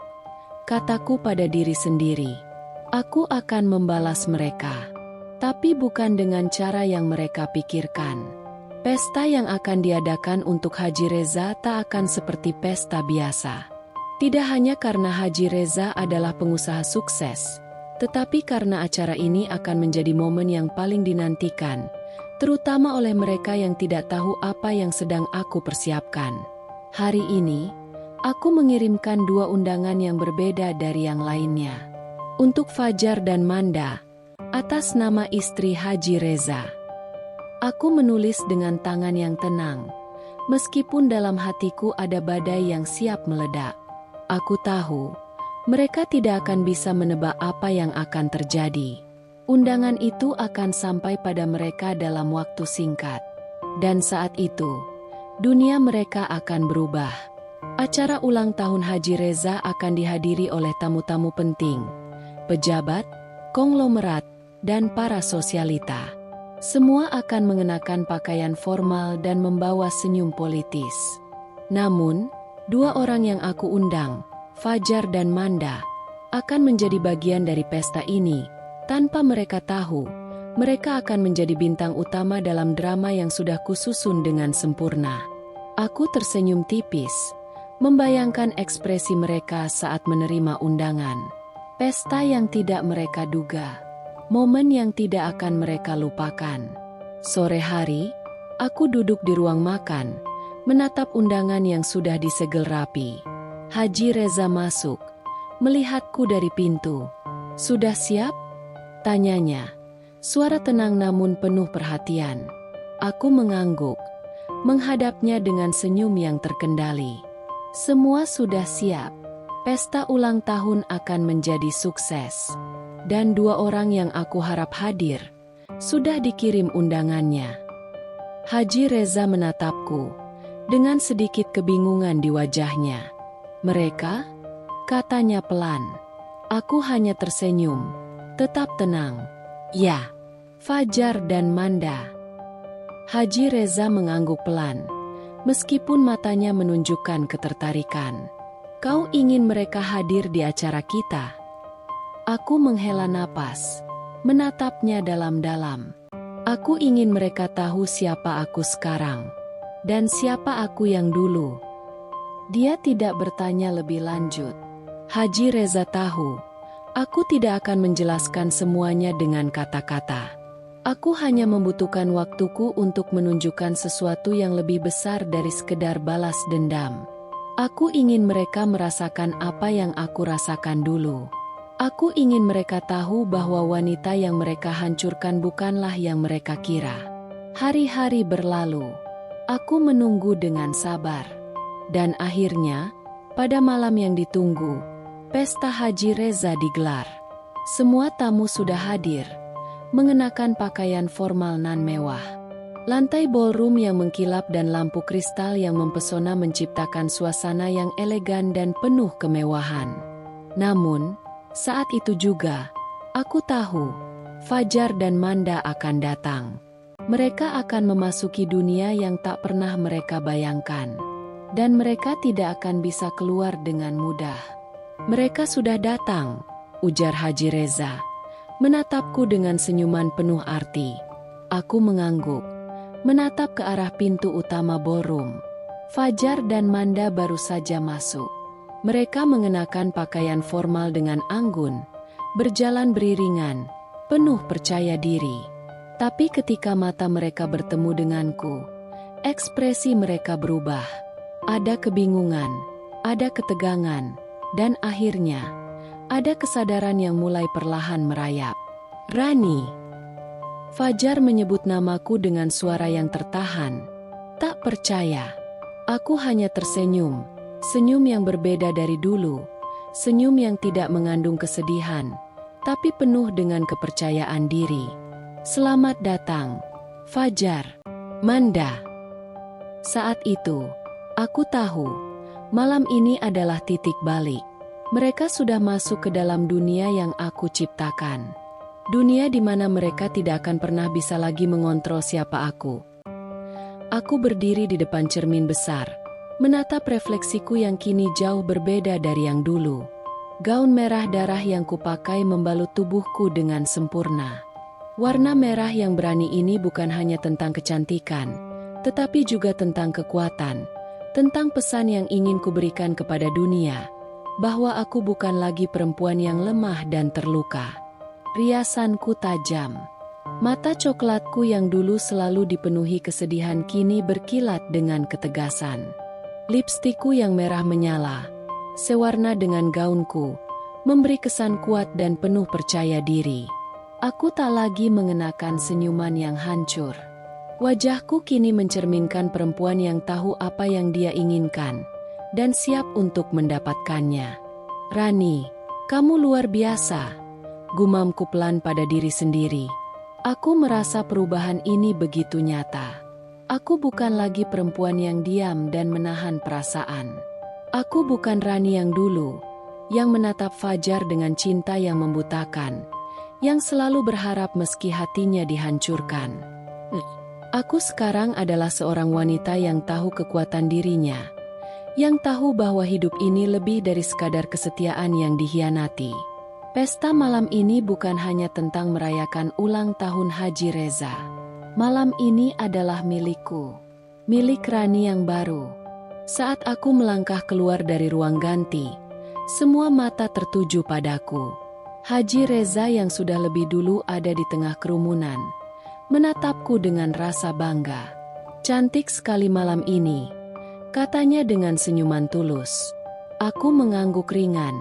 kataku pada diri sendiri. Aku akan membalas mereka, tapi bukan dengan cara yang mereka pikirkan. Pesta yang akan diadakan untuk Haji Reza tak akan seperti pesta biasa. Tidak hanya karena Haji Reza adalah pengusaha sukses, tetapi karena acara ini akan menjadi momen yang paling dinantikan, terutama oleh mereka yang tidak tahu apa yang sedang aku persiapkan. Hari ini, aku mengirimkan 2 undangan yang berbeda dari yang lainnya. Untuk Fajar dan Manda, atas nama istri Haji Reza. Aku menulis dengan tangan yang tenang, meskipun dalam hatiku ada badai yang siap meledak. Aku tahu, mereka tidak akan bisa menebak apa yang akan terjadi. Undangan itu akan sampai pada mereka dalam waktu singkat. Dan saat itu, dunia mereka akan berubah. Acara ulang tahun Haji Reza akan dihadiri oleh tamu-tamu penting, pejabat, konglomerat, dan para sosialita. Semua akan mengenakan pakaian formal dan membawa senyum politis. Namun, 2 orang yang aku undang, Fajar dan Manda, akan menjadi bagian dari pesta ini. Tanpa mereka tahu, mereka akan menjadi bintang utama dalam drama yang sudah kususun dengan sempurna. Aku tersenyum tipis, membayangkan ekspresi mereka saat menerima undangan. Pesta yang tidak mereka duga, momen yang tidak akan mereka lupakan. Sore hari, aku duduk di ruang makan, menatap undangan yang sudah disegel rapi. Haji Reza masuk, melihatku dari pintu. "Sudah siap?" tanyanya. Suara tenang namun penuh perhatian. Aku mengangguk, menghadapnya dengan senyum yang terkendali. Semua sudah siap. Pesta ulang tahun akan menjadi sukses. Dan 2 orang yang aku harap hadir, sudah dikirim undangannya. Haji Reza menatapku, dengan sedikit kebingungan di wajahnya. "Mereka?" katanya pelan. Aku hanya tersenyum, tetap tenang. "Ya, Fajar dan Manda." Haji Reza mengangguk pelan, meskipun matanya menunjukkan ketertarikan. "Kau ingin mereka hadir di acara kita?" Aku menghela napas. menatapnya dalam-dalam. Aku ingin mereka tahu siapa aku sekarang, dan siapa aku yang dulu. Dia tidak bertanya lebih lanjut. Haji Reza tahu, aku tidak akan menjelaskan semuanya dengan kata-kata. Aku hanya membutuhkan waktuku untuk menunjukkan sesuatu yang lebih besar dari sekedar balas dendam. Aku ingin mereka merasakan apa yang aku rasakan dulu. Aku ingin mereka tahu bahwa wanita yang mereka hancurkan bukanlah yang mereka kira. Hari-hari berlalu. Aku menunggu dengan sabar. Dan akhirnya, pada malam yang ditunggu, pesta Haji Reza digelar. Semua tamu sudah hadir, mengenakan pakaian formal nan mewah. Lantai ballroom yang mengkilap dan lampu kristal yang mempesona menciptakan suasana yang elegan dan penuh kemewahan. Namun, saat itu juga, aku tahu, Fajar dan Manda akan datang. Mereka akan memasuki dunia yang tak pernah mereka bayangkan. Dan mereka tidak akan bisa keluar dengan mudah. Mereka sudah datang, ujar Haji Reza, menatapku dengan senyuman penuh arti. Aku mengangguk, menatap ke arah pintu utama ballroom. Fajar dan Manda baru saja masuk. Mereka mengenakan pakaian formal dengan anggun, berjalan beriringan, penuh percaya diri. Tapi ketika mata mereka bertemu denganku, ekspresi mereka berubah. Ada kebingungan, ada ketegangan, dan akhirnya, ada kesadaran yang mulai perlahan merayap. Rani. Fajar menyebut namaku dengan suara yang tertahan. Tak percaya. Aku hanya tersenyum, senyum yang berbeda dari dulu, senyum yang tidak mengandung kesedihan, tapi penuh dengan kepercayaan diri. Selamat datang, Fajar, Manda. Saat itu, aku tahu, malam ini adalah titik balik. Mereka sudah masuk ke dalam dunia yang aku ciptakan. Dunia di mana mereka tidak akan pernah bisa lagi mengontrol siapa aku. Aku berdiri di depan cermin besar, menatap refleksiku yang kini jauh berbeda dari yang dulu. Gaun merah darah yang kupakai membalut tubuhku dengan sempurna. Warna merah yang berani ini bukan hanya tentang kecantikan, tetapi juga tentang kekuatan. Tentang pesan yang ingin kuberikan kepada dunia, bahwa aku bukan lagi perempuan yang lemah dan terluka. Riasanku tajam. Mata coklatku yang dulu selalu dipenuhi kesedihan kini berkilat dengan ketegasan. Lipstikku yang merah menyala, sewarna dengan gaunku, memberi kesan kuat dan penuh percaya diri. Aku tak lagi mengenakan senyuman yang hancur. Wajahku kini mencerminkan perempuan yang tahu apa yang dia inginkan, dan siap untuk mendapatkannya. Rani, kamu luar biasa, gumamku pelan pada diri sendiri. Aku merasa perubahan ini begitu nyata. Aku bukan lagi perempuan yang diam dan menahan perasaan. Aku bukan Rani yang dulu, yang menatap Fajar dengan cinta yang membutakan, yang selalu berharap meski hatinya dihancurkan. Aku sekarang adalah seorang wanita yang tahu kekuatan dirinya, yang tahu bahwa hidup ini lebih dari sekadar kesetiaan yang dihianati. Pesta malam ini bukan hanya tentang merayakan ulang tahun Haji Reza. Malam ini adalah milikku, milik Rani yang baru. Saat aku melangkah keluar dari ruang ganti, semua mata tertuju padaku. Haji Reza yang sudah lebih dulu ada di tengah kerumunan, menatapku dengan rasa bangga. Cantik sekali malam ini, katanya dengan senyuman tulus. Aku mengangguk ringan,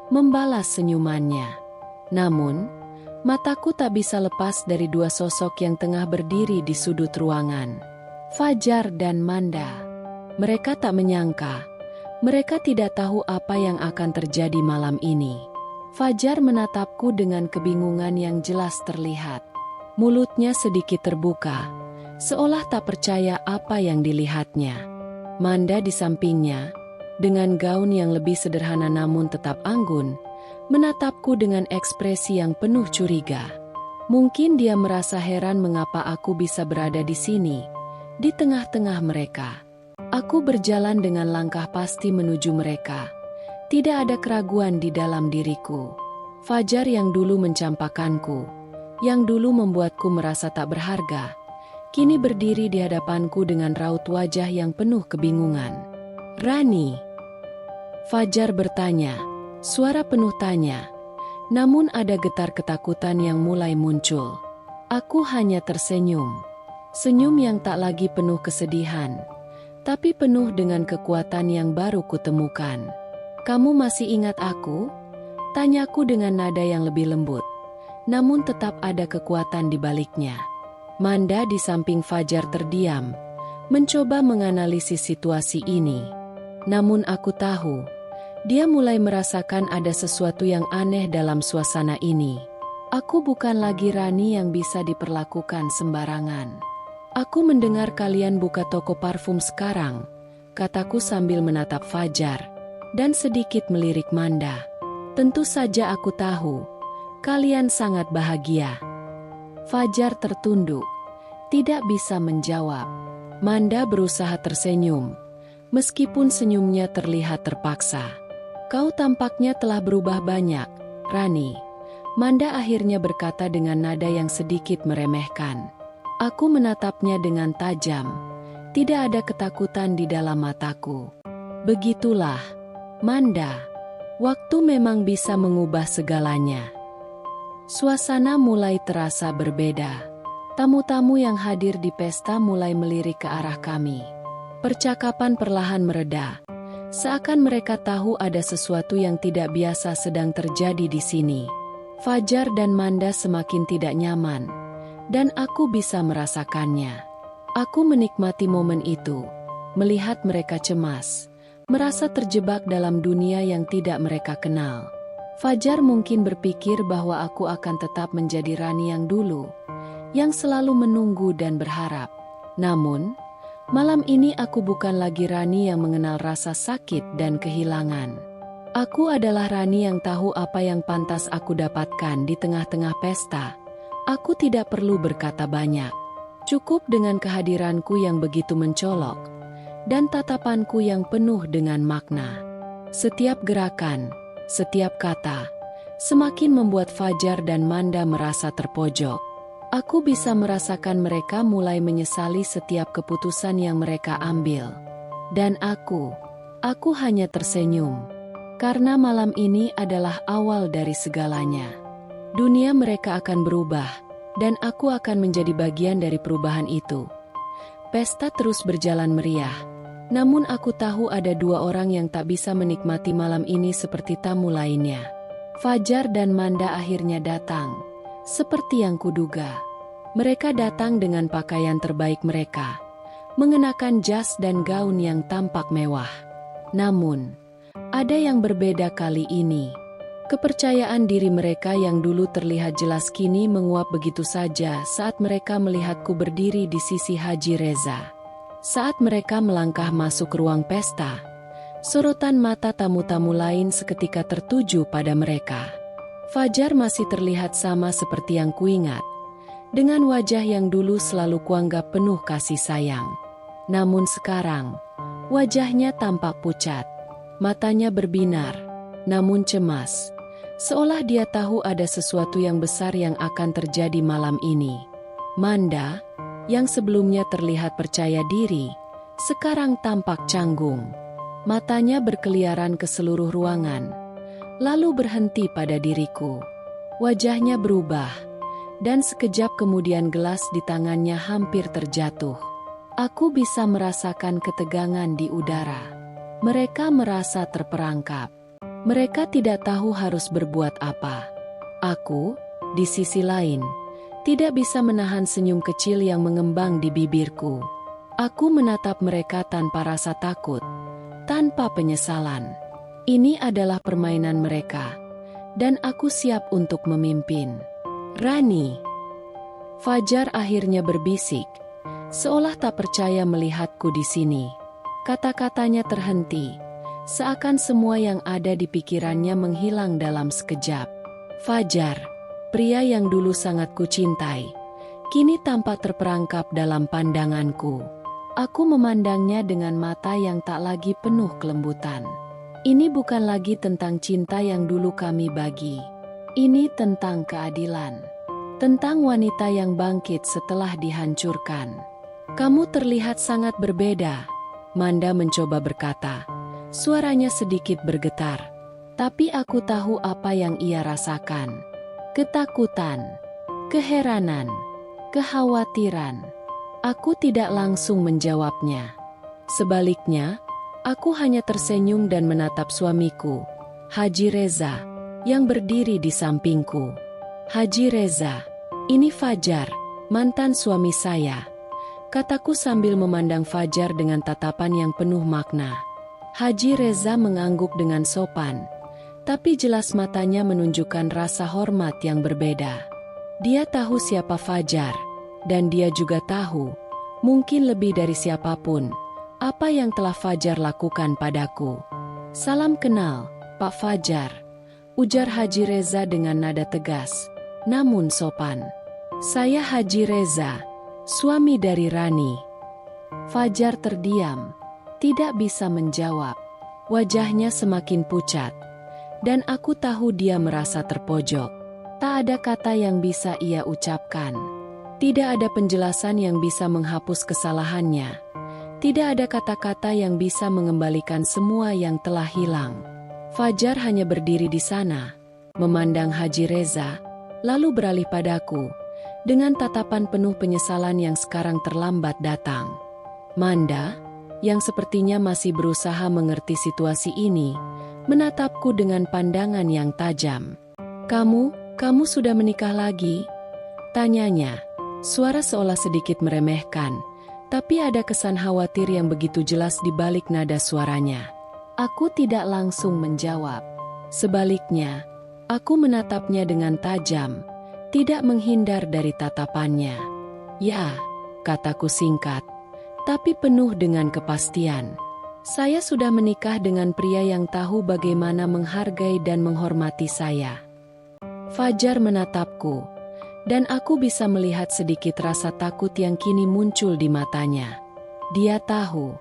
membalas senyumannya. Namun, mataku tak bisa lepas dari dua sosok yang tengah berdiri di sudut ruangan. Fajar dan Manda. Mereka tak menyangka, mereka tidak tahu apa yang akan terjadi malam ini. Fajar menatapku dengan kebingungan yang jelas terlihat. Mulutnya sedikit terbuka, seolah tak percaya apa yang dilihatnya. Manda di sampingnya, dengan gaun yang lebih sederhana namun tetap anggun, menatapku dengan ekspresi yang penuh curiga. Mungkin dia merasa heran mengapa aku bisa berada di sini, di tengah-tengah mereka. Aku berjalan dengan langkah pasti menuju mereka. Tidak ada keraguan di dalam diriku. Fajar yang dulu mencampakkanku, yang dulu membuatku merasa tak berharga, kini berdiri di hadapanku dengan raut wajah yang penuh kebingungan. "Rani?" Fajar bertanya, suara penuh tanya. Namun ada getar ketakutan yang mulai muncul. Aku hanya tersenyum. Senyum yang tak lagi penuh kesedihan, tapi penuh dengan kekuatan yang baru kutemukan. "Kamu masih ingat aku?" Tanyaku dengan nada yang lebih lembut, namun tetap ada kekuatan di baliknya. Manda di samping Fajar terdiam, mencoba menganalisis situasi ini. Namun aku tahu, dia mulai merasakan ada sesuatu yang aneh dalam suasana ini. "Aku bukan lagi Rani yang bisa diperlakukan sembarangan. Aku mendengar kalian buka toko parfum sekarang," kataku sambil menatap Fajar, dan sedikit melirik Manda. "Tentu saja aku tahu, kalian sangat bahagia." Fajar tertunduk, tidak bisa menjawab. Manda berusaha tersenyum, meskipun senyumnya terlihat terpaksa. "Kau tampaknya telah berubah banyak, Rani," Manda akhirnya berkata dengan nada yang sedikit meremehkan. Aku menatapnya dengan tajam, tidak ada ketakutan di dalam mataku. "Begitulah, Manda. Waktu memang bisa mengubah segalanya." Suasana mulai terasa berbeda. Tamu-tamu yang hadir di pesta mulai melirik ke arah kami. Percakapan perlahan mereda, seakan mereka tahu ada sesuatu yang tidak biasa sedang terjadi di sini. Fajar dan Manda semakin tidak nyaman, dan aku bisa merasakannya. Aku menikmati momen itu, melihat mereka cemas, merasa terjebak dalam dunia yang tidak mereka kenal. Fajar mungkin berpikir bahwa aku akan tetap menjadi Rani yang dulu, yang selalu menunggu dan berharap. Namun, malam ini aku bukan lagi Rani yang mengenal rasa sakit dan kehilangan. Aku adalah Rani yang tahu apa yang pantas aku dapatkan di tengah-tengah pesta. Aku tidak perlu berkata banyak. Cukup dengan kehadiranku yang begitu mencolok, dan tatapanku yang penuh dengan makna. Setiap gerakan, setiap kata, semakin membuat Fajar dan Manda merasa terpojok. Aku bisa merasakan mereka mulai menyesali setiap keputusan yang mereka ambil. Dan aku hanya tersenyum. Karena malam ini adalah awal dari segalanya. Dunia mereka akan berubah, dan aku akan menjadi bagian dari perubahan itu. Pesta terus berjalan meriah. Namun aku tahu ada dua orang yang tak bisa menikmati malam ini seperti tamu lainnya. Fajar dan Manda akhirnya datang. Seperti yang kuduga, mereka datang dengan pakaian terbaik mereka, mengenakan jas dan gaun yang tampak mewah. Namun, ada yang berbeda kali ini. Kepercayaan diri mereka yang dulu terlihat jelas kini menguap begitu saja saat mereka melihatku berdiri di sisi Haji Reza. Saat mereka melangkah masuk ke ruang pesta, sorotan mata tamu-tamu lain seketika tertuju pada mereka. Fajar masih terlihat sama seperti yang kuingat, dengan wajah yang dulu selalu kuanggap penuh kasih sayang. Namun sekarang, wajahnya tampak pucat, matanya berbinar, namun cemas, seolah dia tahu ada sesuatu yang besar yang akan terjadi malam ini. Manda, yang sebelumnya terlihat percaya diri, sekarang tampak canggung. Matanya berkeliaran ke seluruh ruangan, lalu berhenti pada diriku. Wajahnya berubah, dan sekejap kemudian gelas di tangannya hampir terjatuh. Aku bisa merasakan ketegangan di udara. Mereka merasa terperangkap. Mereka tidak tahu harus berbuat apa. Aku, di sisi lain, tidak bisa menahan senyum kecil yang mengembang di bibirku. Aku menatap mereka tanpa rasa takut, tanpa penyesalan. Ini adalah permainan mereka, dan aku siap untuk memimpin. "Rani," Fajar akhirnya berbisik, seolah tak percaya melihatku di sini. Kata-katanya terhenti, seakan semua yang ada di pikirannya menghilang dalam sekejap. Fajar, pria yang dulu sangat kucintai, kini tampak terperangkap dalam pandanganku. Aku memandangnya dengan mata yang tak lagi penuh kelembutan. Ini bukan lagi tentang cinta yang dulu kami bagi. Ini tentang keadilan. tentang wanita yang bangkit setelah dihancurkan. Kamu terlihat sangat berbeda, Manda mencoba berkata. Suaranya sedikit bergetar, tapi aku tahu apa yang ia rasakan. Ketakutan, keheranan, kekhawatiran. Aku tidak langsung menjawabnya. Sebaliknya, aku hanya tersenyum dan menatap suamiku, Haji Reza, yang berdiri di sampingku. Haji Reza, ini Fajar, mantan suami saya, kataku sambil memandang Fajar dengan tatapan yang penuh makna. Haji Reza mengangguk dengan sopan, tapi jelas matanya menunjukkan rasa hormat yang berbeda. Dia tahu siapa Fajar, dan dia juga tahu, mungkin lebih dari siapapun, apa yang telah Fajar lakukan padaku. Salam kenal, Pak Fajar, ujar Haji Reza dengan nada tegas, namun sopan. Saya Haji Reza, suami dari Rani. Fajar terdiam, tidak bisa menjawab. Wajahnya semakin pucat, dan aku tahu dia merasa terpojok. Tak ada kata yang bisa ia ucapkan. Tidak ada penjelasan yang bisa menghapus kesalahannya. Tidak ada kata-kata yang bisa mengembalikan semua yang telah hilang. Fajar hanya berdiri di sana, memandang Haji Reza, lalu beralih padaku, dengan tatapan penuh penyesalan yang sekarang terlambat datang. Manda, yang sepertinya masih berusaha mengerti situasi ini, menatapku dengan pandangan yang tajam. Kamu sudah menikah lagi? Tanyanya, suara seolah sedikit meremehkan, tapi ada kesan khawatir yang begitu jelas di balik nada suaranya. Aku tidak langsung menjawab. Sebaliknya, aku menatapnya dengan tajam, tidak menghindar dari tatapannya. Ya, kataku singkat, tapi penuh dengan kepastian. Saya sudah menikah dengan pria yang tahu bagaimana menghargai dan menghormati saya. Fajar menatapku, dan aku bisa melihat sedikit rasa takut yang kini muncul di matanya. Dia tahu,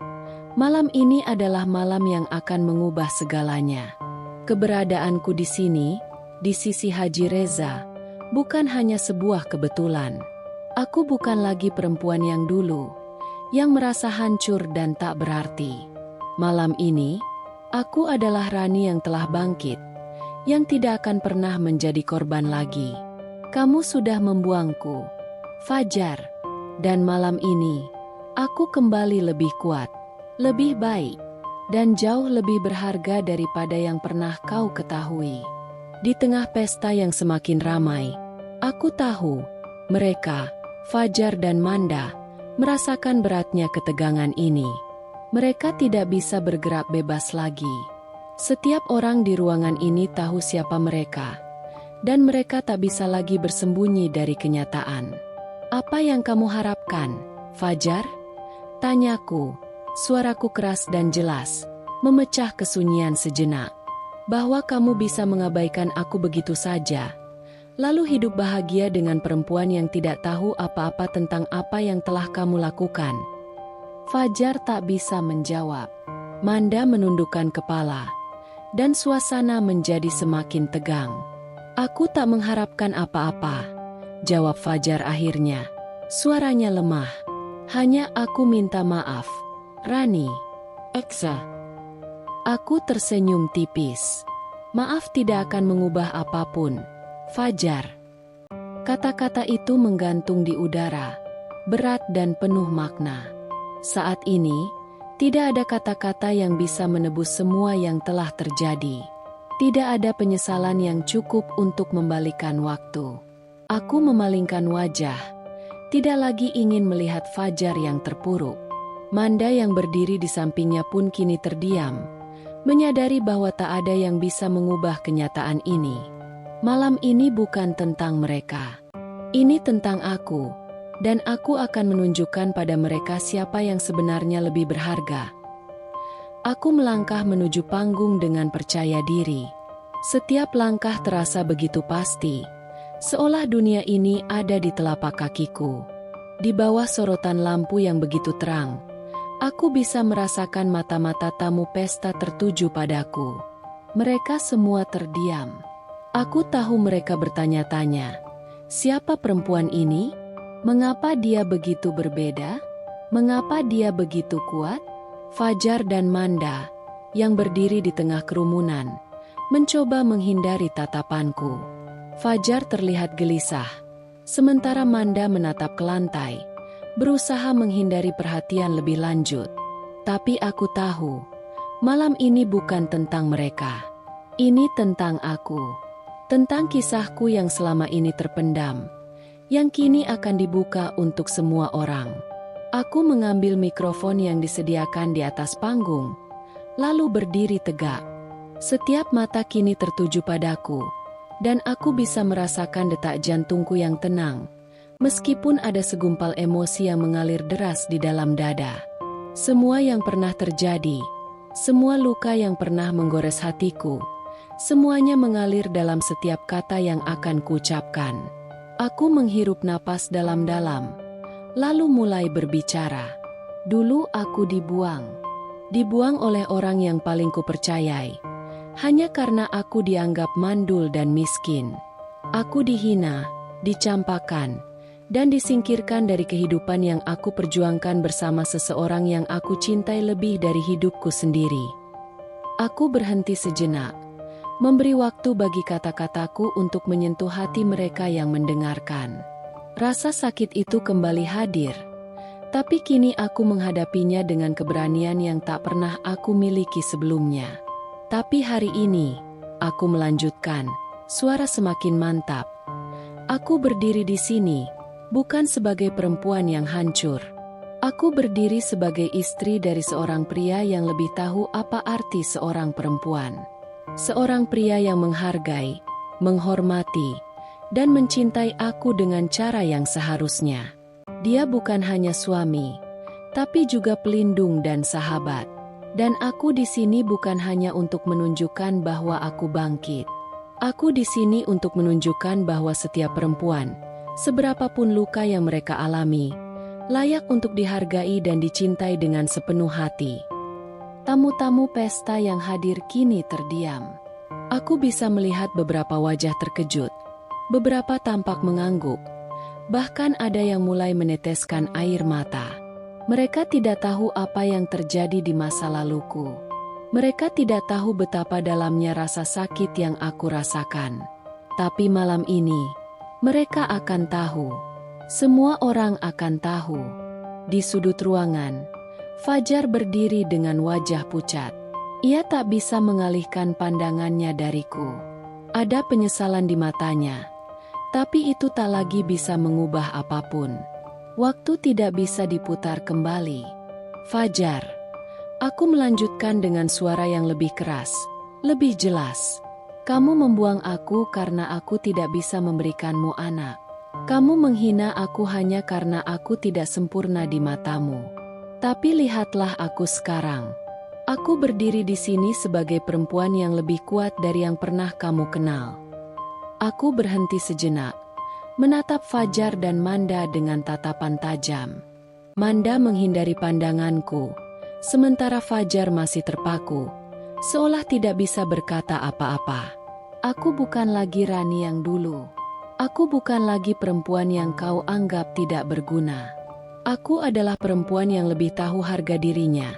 malam ini adalah malam yang akan mengubah segalanya. Keberadaanku di sini, di sisi Haji Reza, bukan hanya sebuah kebetulan. Aku bukan lagi perempuan yang dulu, yang merasa hancur dan tak berarti. Malam ini, aku adalah Rani yang telah bangkit, yang tidak akan pernah menjadi korban lagi. Kamu sudah membuangku, Fajar, dan malam ini, aku kembali lebih kuat, lebih baik, dan jauh lebih berharga daripada yang pernah kau ketahui. Di tengah pesta yang semakin ramai, aku tahu, mereka, Fajar dan Manda, merasakan beratnya ketegangan ini. Mereka tidak bisa bergerak bebas lagi. Setiap orang di ruangan ini tahu siapa mereka, dan mereka tak bisa lagi bersembunyi dari kenyataan. Apa yang kamu harapkan, Fajar? Tanyaku, suaraku keras dan jelas, memecah kesunyian sejenak. Bahwa kamu bisa mengabaikan aku begitu saja, lalu hidup bahagia dengan perempuan yang tidak tahu apa-apa tentang apa yang telah kamu lakukan. Fajar tak bisa menjawab. Manda menundukkan kepala, dan suasana menjadi semakin tegang. Aku tak mengharapkan apa-apa, jawab Fajar akhirnya. Suaranya lemah. Hanya aku minta maaf, Rani. Eksa. Aku tersenyum tipis. Maaf tidak akan mengubah apapun, Fajar. Kata-kata itu menggantung di udara, berat dan penuh makna. Saat ini, tidak ada kata-kata yang bisa menebus semua yang telah terjadi. Tidak ada penyesalan yang cukup untuk membalikan waktu. Aku memalingkan wajah, tidak lagi ingin melihat Fajar yang terpuruk. Manda yang berdiri di sampingnya pun kini terdiam, menyadari bahwa tak ada yang bisa mengubah kenyataan ini. Malam ini bukan tentang mereka. Ini tentang aku, dan aku akan menunjukkan pada mereka siapa yang sebenarnya lebih berharga. Aku melangkah menuju panggung dengan percaya diri. Setiap langkah terasa begitu pasti, seolah dunia ini ada di telapak kakiku. Di bawah sorotan lampu yang begitu terang, aku bisa merasakan mata-mata tamu pesta tertuju padaku. Mereka semua terdiam. Aku tahu mereka bertanya-tanya, Siapa perempuan ini? Mengapa dia begitu berbeda? Mengapa dia begitu kuat? Fajar dan Manda, yang berdiri di tengah kerumunan, mencoba menghindari tatapanku. Fajar terlihat gelisah, sementara Manda menatap ke lantai, berusaha menghindari perhatian lebih lanjut. Tapi aku tahu, malam ini bukan tentang mereka. Ini tentang aku. Tentang kisahku yang selama ini terpendam, yang kini akan dibuka untuk semua orang. Aku mengambil mikrofon yang disediakan di atas panggung, lalu berdiri tegak. Setiap mata kini tertuju padaku, dan aku bisa merasakan detak jantungku yang tenang, meskipun ada segumpal emosi yang mengalir deras di dalam dada. Semua yang pernah terjadi, semua luka yang pernah menggores hatiku, semuanya mengalir dalam setiap kata yang akan kuucapkan. Aku menghirup napas dalam-dalam, lalu mulai berbicara. Dulu aku dibuang oleh orang yang paling kupercayai, hanya karena aku dianggap mandul dan miskin. Aku dihina, dicampakan, dan disingkirkan dari kehidupan yang aku perjuangkan bersama seseorang yang aku cintai lebih dari hidupku sendiri. Aku berhenti sejenak, memberi waktu bagi kata-kataku untuk menyentuh hati mereka yang mendengarkan. Rasa sakit itu kembali hadir, tapi kini aku menghadapinya dengan keberanian yang tak pernah aku miliki sebelumnya. Tapi hari ini, aku melanjutkan, suara semakin mantap. Aku berdiri di sini, bukan sebagai perempuan yang hancur. Aku berdiri sebagai istri dari seorang pria yang lebih tahu apa arti seorang perempuan. Seorang pria yang menghargai, menghormati, dan mencintai aku dengan cara yang seharusnya. Dia bukan hanya suami, tapi juga pelindung dan sahabat. Dan aku di sini bukan hanya untuk menunjukkan bahwa aku bangkit. Aku di sini untuk menunjukkan bahwa setiap perempuan, seberapapun luka yang mereka alami, layak untuk dihargai dan dicintai dengan sepenuh hati. Tamu-tamu pesta yang hadir kini terdiam. Aku bisa melihat beberapa wajah terkejut, beberapa tampak mengangguk, bahkan ada yang mulai meneteskan air mata. Mereka tidak tahu apa yang terjadi di masa laluku. Mereka tidak tahu betapa dalamnya rasa sakit yang aku rasakan. Tapi malam ini, mereka akan tahu. Semua orang akan tahu. Di sudut ruangan, Fajar berdiri dengan wajah pucat. Ia tak bisa mengalihkan pandangannya dariku. Ada penyesalan di matanya, tapi itu tak lagi bisa mengubah apapun. Waktu tidak bisa diputar kembali. Fajar, aku melanjutkan dengan suara yang lebih keras, lebih jelas. Kamu membuang aku karena aku tidak bisa memberikanmu anak. Kamu menghina aku hanya karena aku tidak sempurna di matamu. Tapi lihatlah aku sekarang. Aku berdiri di sini sebagai perempuan yang lebih kuat dari yang pernah kamu kenal. Aku berhenti sejenak, menatap Fajar dan Manda dengan tatapan tajam. Manda menghindari pandanganku, sementara Fajar masih terpaku, seolah tidak bisa berkata apa-apa. Aku bukan lagi Rani yang dulu. Aku bukan lagi perempuan yang kau anggap tidak berguna. Aku adalah perempuan yang lebih tahu harga dirinya,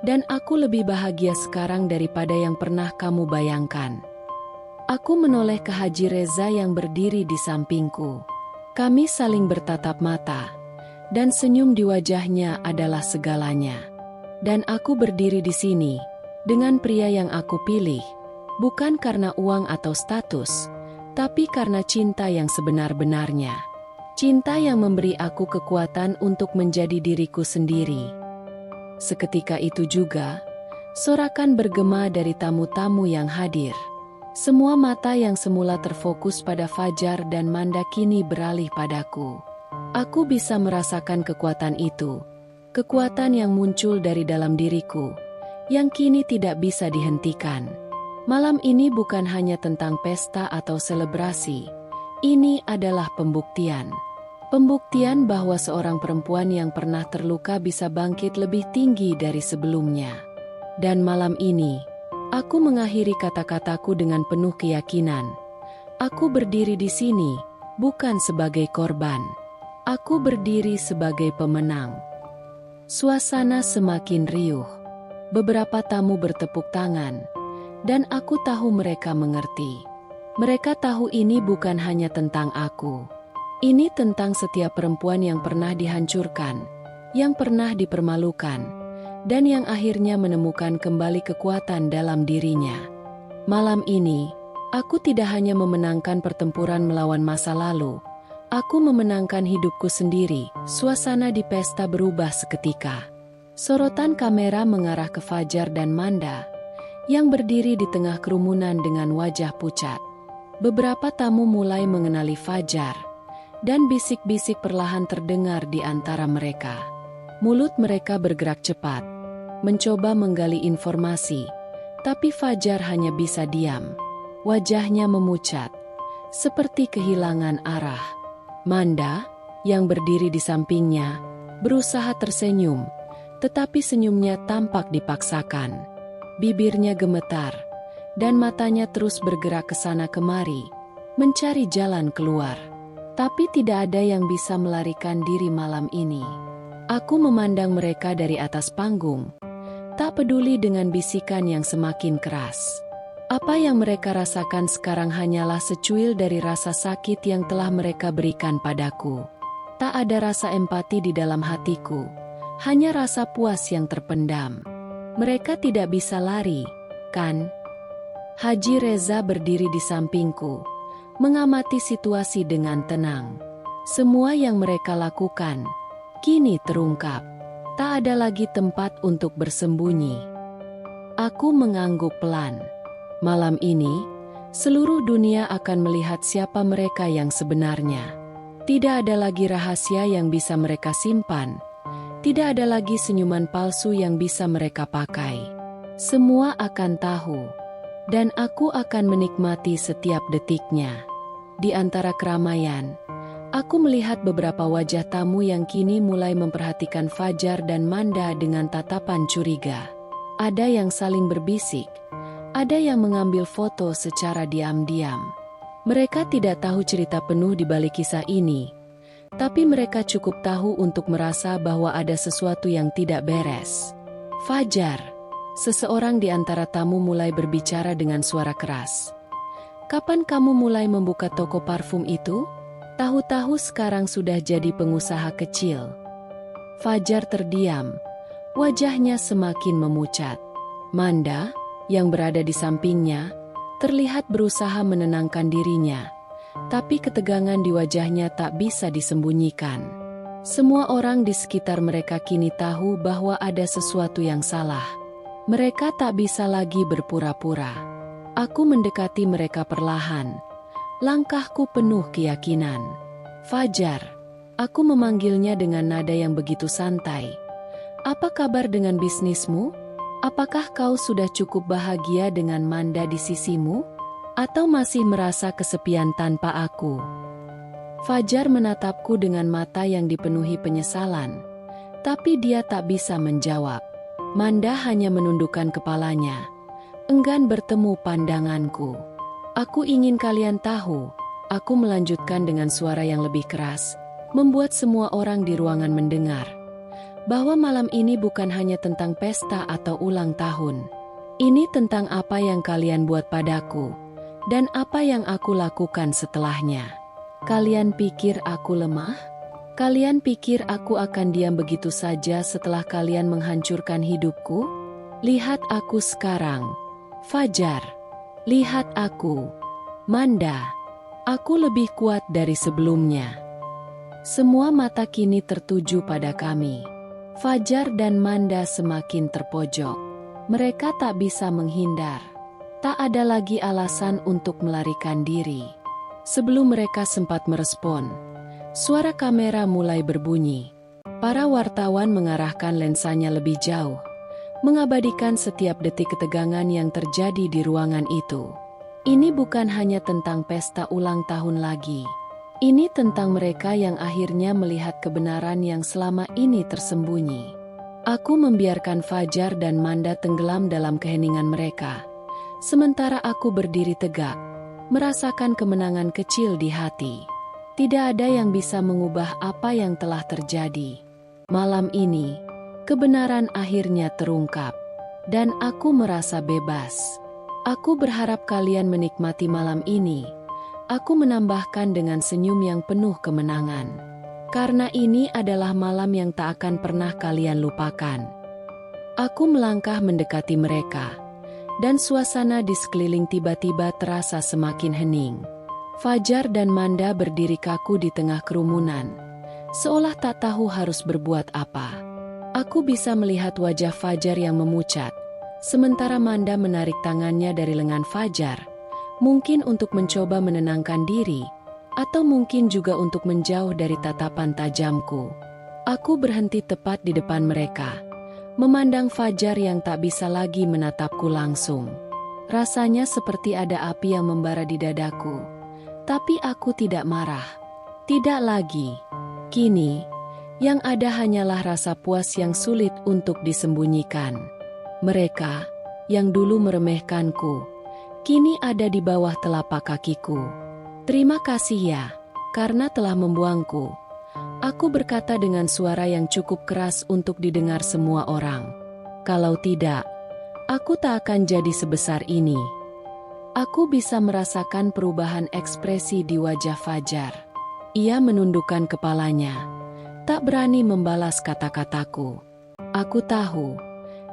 dan aku lebih bahagia sekarang daripada yang pernah kamu bayangkan. Aku menoleh ke Haji Reza yang berdiri di sampingku. Kami saling bertatap mata, dan senyum di wajahnya adalah segalanya. Dan aku berdiri di sini, dengan pria yang aku pilih, bukan karena uang atau status, tapi karena cinta yang sebenar-benarnya. Cinta yang memberi aku kekuatan untuk menjadi diriku sendiri. Seketika itu juga, sorakan bergema dari tamu-tamu yang hadir. Semua mata yang semula terfokus pada Fajar dan Manda kini beralih padaku. Aku bisa merasakan kekuatan itu, kekuatan yang muncul dari dalam diriku, yang kini tidak bisa dihentikan. Malam ini bukan hanya tentang pesta atau selebrasi, ini adalah pembuktian. Pembuktian bahwa seorang perempuan yang pernah terluka bisa bangkit lebih tinggi dari sebelumnya. Dan malam ini, aku mengakhiri kata-kataku dengan penuh keyakinan. Aku berdiri di sini, bukan sebagai korban. Aku berdiri sebagai pemenang. Suasana semakin riuh. Beberapa tamu bertepuk tangan, dan aku tahu mereka mengerti. Mereka tahu ini bukan hanya tentang aku. Ini tentang setiap perempuan yang pernah dihancurkan, yang pernah dipermalukan, dan yang akhirnya menemukan kembali kekuatan dalam dirinya. Malam ini, aku tidak hanya memenangkan pertempuran melawan masa lalu, aku memenangkan hidupku sendiri. Suasana di pesta berubah seketika. Sorotan kamera mengarah ke Fajar dan Manda, yang berdiri di tengah kerumunan dengan wajah pucat. Beberapa tamu mulai mengenali Fajar, dan bisik-bisik perlahan terdengar di antara mereka. Mulut mereka bergerak cepat, mencoba menggali informasi, tapi Fajar hanya bisa diam. Wajahnya memucat, seperti kehilangan arah. Manda, yang berdiri di sampingnya, berusaha tersenyum, tetapi senyumnya tampak dipaksakan. Bibirnya gemetar, dan matanya terus bergerak ke sana kemari, mencari jalan keluar. Tapi tidak ada yang bisa melarikan diri malam ini. Aku memandang mereka dari atas panggung, tak peduli dengan bisikan yang semakin keras. Apa yang mereka rasakan sekarang hanyalah secuil dari rasa sakit yang telah mereka berikan padaku. Tak ada rasa empati di dalam hatiku, hanya rasa puas yang terpendam. Mereka tidak bisa lari, kan? Haji Reza berdiri di sampingku, mengamati situasi dengan tenang. Semua yang mereka lakukan kini terungkap. Tak ada lagi tempat untuk bersembunyi. Aku mengangguk pelan. Malam ini, seluruh dunia akan melihat siapa mereka yang sebenarnya. Tidak ada lagi rahasia yang bisa mereka simpan. Tidak ada lagi senyuman palsu yang bisa mereka pakai. Semua akan tahu. Dan aku akan menikmati setiap detiknya. Di antara keramaian, aku melihat beberapa wajah tamu yang kini mulai memperhatikan Fajar dan Manda dengan tatapan curiga. Ada yang saling berbisik, ada yang mengambil foto secara diam-diam. Mereka tidak tahu cerita penuh di balik kisah ini, tapi mereka cukup tahu untuk merasa bahwa ada sesuatu yang tidak beres. Fajar, seseorang di antara tamu mulai berbicara dengan suara keras. Kapan kamu mulai membuka toko parfum itu? Tahu-tahu sekarang sudah jadi pengusaha kecil. Fajar terdiam, wajahnya semakin memucat. Manda, yang berada di sampingnya, terlihat berusaha menenangkan dirinya, tapi ketegangan di wajahnya tak bisa disembunyikan. Semua orang di sekitar mereka kini tahu bahwa ada sesuatu yang salah. Mereka tak bisa lagi berpura-pura. Aku mendekati mereka perlahan. Langkahku penuh keyakinan. Fajar, aku memanggilnya dengan nada yang begitu santai. Apa kabar dengan bisnismu? Apakah kau sudah cukup bahagia dengan Manda di sisimu? Atau masih merasa kesepian tanpa aku? Fajar menatapku dengan mata yang dipenuhi penyesalan, tapi dia tak bisa menjawab. Manda hanya menundukkan kepalanya, enggan bertemu pandanganku. Aku ingin kalian tahu, aku melanjutkan dengan suara yang lebih keras, membuat semua orang di ruangan mendengar, bahwa malam ini bukan hanya tentang pesta atau ulang tahun. Ini tentang apa yang kalian buat padaku, dan apa yang aku lakukan setelahnya. Kalian pikir aku lemah? Kalian pikir aku akan diam begitu saja setelah kalian menghancurkan hidupku? Lihat aku sekarang. Fajar, lihat aku. Manda, aku lebih kuat dari sebelumnya. Semua mata kini tertuju pada kami. Fajar dan Manda semakin terpojok. Mereka tak bisa menghindar. Tak ada lagi alasan untuk melarikan diri. Sebelum mereka sempat merespon, suara kamera mulai berbunyi. Para wartawan mengarahkan lensanya lebih jauh, mengabadikan setiap detik ketegangan yang terjadi di ruangan itu. Ini bukan hanya tentang pesta ulang tahun lagi. Ini tentang mereka yang akhirnya melihat kebenaran yang selama ini tersembunyi. Aku membiarkan Fajar dan Manda tenggelam dalam keheningan mereka, sementara aku berdiri tegak, merasakan kemenangan kecil di hati. Tidak ada yang bisa mengubah apa yang telah terjadi. Malam ini, kebenaran akhirnya terungkap, dan aku merasa bebas. Aku berharap kalian menikmati malam ini. Aku menambahkan dengan senyum yang penuh kemenangan. Karena ini adalah malam yang tak akan pernah kalian lupakan. Aku melangkah mendekati mereka, dan suasana di sekeliling tiba-tiba terasa semakin hening. Fajar dan Manda berdiri kaku di tengah kerumunan, seolah tak tahu harus berbuat apa. Aku bisa melihat wajah Fajar yang memucat, sementara Manda menarik tangannya dari lengan Fajar, mungkin untuk mencoba menenangkan diri, atau mungkin juga untuk menjauh dari tatapan tajamku. Aku berhenti tepat di depan mereka, memandang Fajar yang tak bisa lagi menatapku langsung. Rasanya seperti ada api yang membara di dadaku. Tapi aku tidak marah. Tidak lagi. Kini, yang ada hanyalah rasa puas yang sulit untuk disembunyikan. Mereka, yang dulu meremehkanku, kini ada di bawah telapak kakiku. Terima kasih ya, karena telah membuangku. Aku berkata dengan suara yang cukup keras untuk didengar semua orang. Kalau tidak, aku tak akan jadi sebesar ini. Aku bisa merasakan perubahan ekspresi di wajah Fajar. Ia menundukkan kepalanya, tak berani membalas kata-kataku. Aku tahu,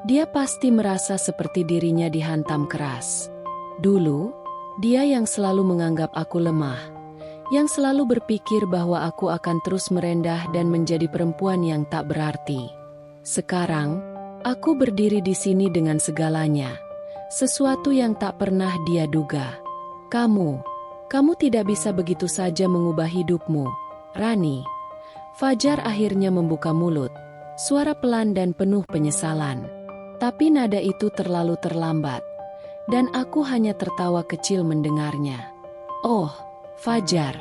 dia pasti merasa seperti dirinya dihantam keras. Dulu, dia yang selalu menganggap aku lemah, yang selalu berpikir bahwa aku akan terus merendah dan menjadi perempuan yang tak berarti. Sekarang, aku berdiri di sini dengan segalanya. Sesuatu yang tak pernah dia duga. Kamu tidak bisa begitu saja mengubah hidupmu, Rani. Fajar akhirnya membuka mulut, suara pelan dan penuh penyesalan. Tapi nada itu terlalu terlambat, dan aku hanya tertawa kecil mendengarnya. Oh, Fajar,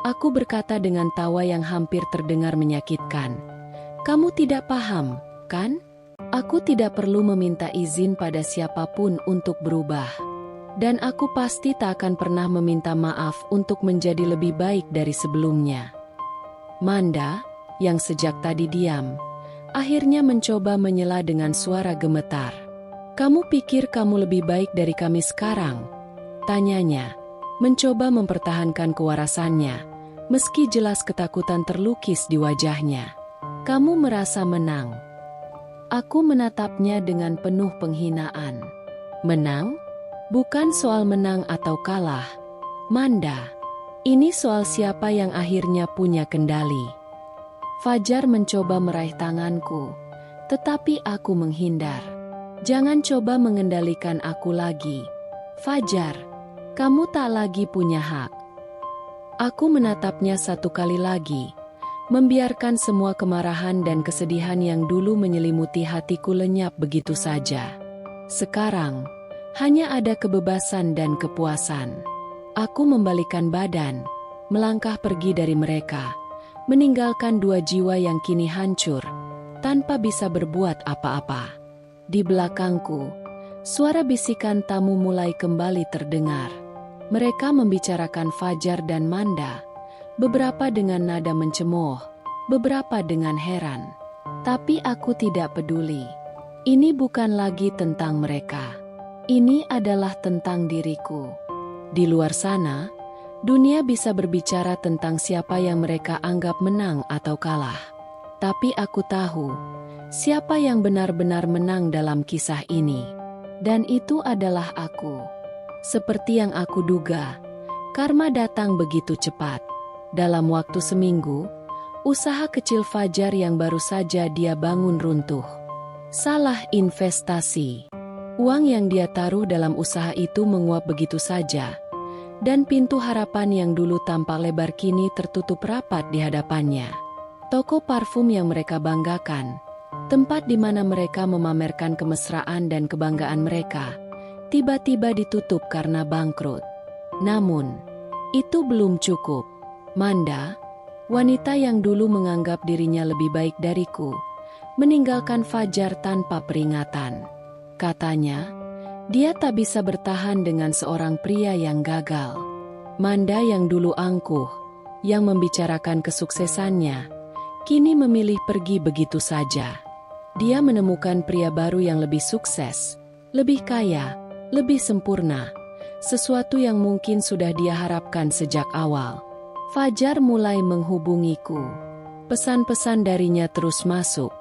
aku berkata dengan tawa yang hampir terdengar menyakitkan. Kamu tidak paham, kan? Aku tidak perlu meminta izin pada siapapun untuk berubah. Dan aku pasti tak akan pernah meminta maaf untuk menjadi lebih baik dari sebelumnya. Manda, yang sejak tadi diam, akhirnya mencoba menyela dengan suara gemetar. Kamu pikir kamu lebih baik dari kami sekarang? Tanyanya, mencoba mempertahankan kewarasannya, meski jelas ketakutan terlukis di wajahnya. Kamu merasa menang. Aku menatapnya dengan penuh penghinaan. Menang? Bukan soal menang atau kalah, Manda. Ini soal siapa yang akhirnya punya kendali. Fajar mencoba meraih tanganku, tetapi aku menghindar. Jangan coba mengendalikan aku lagi. Fajar, kamu tak lagi punya hak. Aku menatapnya satu kali lagi, membiarkan semua kemarahan dan kesedihan yang dulu menyelimuti hatiku lenyap begitu saja. Sekarang, hanya ada kebebasan dan kepuasan. Aku membalikkan badan, melangkah pergi dari mereka, meninggalkan dua jiwa yang kini hancur, tanpa bisa berbuat apa-apa. Di belakangku, suara bisikan tamu mulai kembali terdengar. Mereka membicarakan Fajar dan Manda, beberapa dengan nada mencemooh, beberapa dengan heran. Tapi aku tidak peduli. Ini bukan lagi tentang mereka. Ini adalah tentang diriku. Di luar sana, dunia bisa berbicara tentang siapa yang mereka anggap menang atau kalah. Tapi aku tahu, siapa yang benar-benar menang dalam kisah ini. Dan itu adalah aku. Seperti yang aku duga, karma datang begitu cepat. Dalam waktu seminggu, usaha kecil Fajar yang baru saja dia bangun runtuh. Salah investasi. Uang yang dia taruh dalam usaha itu menguap begitu saja, dan pintu harapan yang dulu tampak lebar kini tertutup rapat di hadapannya. Toko parfum yang mereka banggakan, tempat di mana mereka memamerkan kemesraan dan kebanggaan mereka, tiba-tiba ditutup karena bangkrut. Namun, itu belum cukup. Manda, wanita yang dulu menganggap dirinya lebih baik dariku, meninggalkan Fajar tanpa peringatan. Katanya, dia tak bisa bertahan dengan seorang pria yang gagal. Manda yang dulu angkuh, yang membicarakan kesuksesannya, kini memilih pergi begitu saja. Dia menemukan pria baru yang lebih sukses, lebih kaya, lebih sempurna, sesuatu yang mungkin sudah dia harapkan sejak awal. Fajar mulai menghubungiku. Pesan-pesan darinya terus masuk,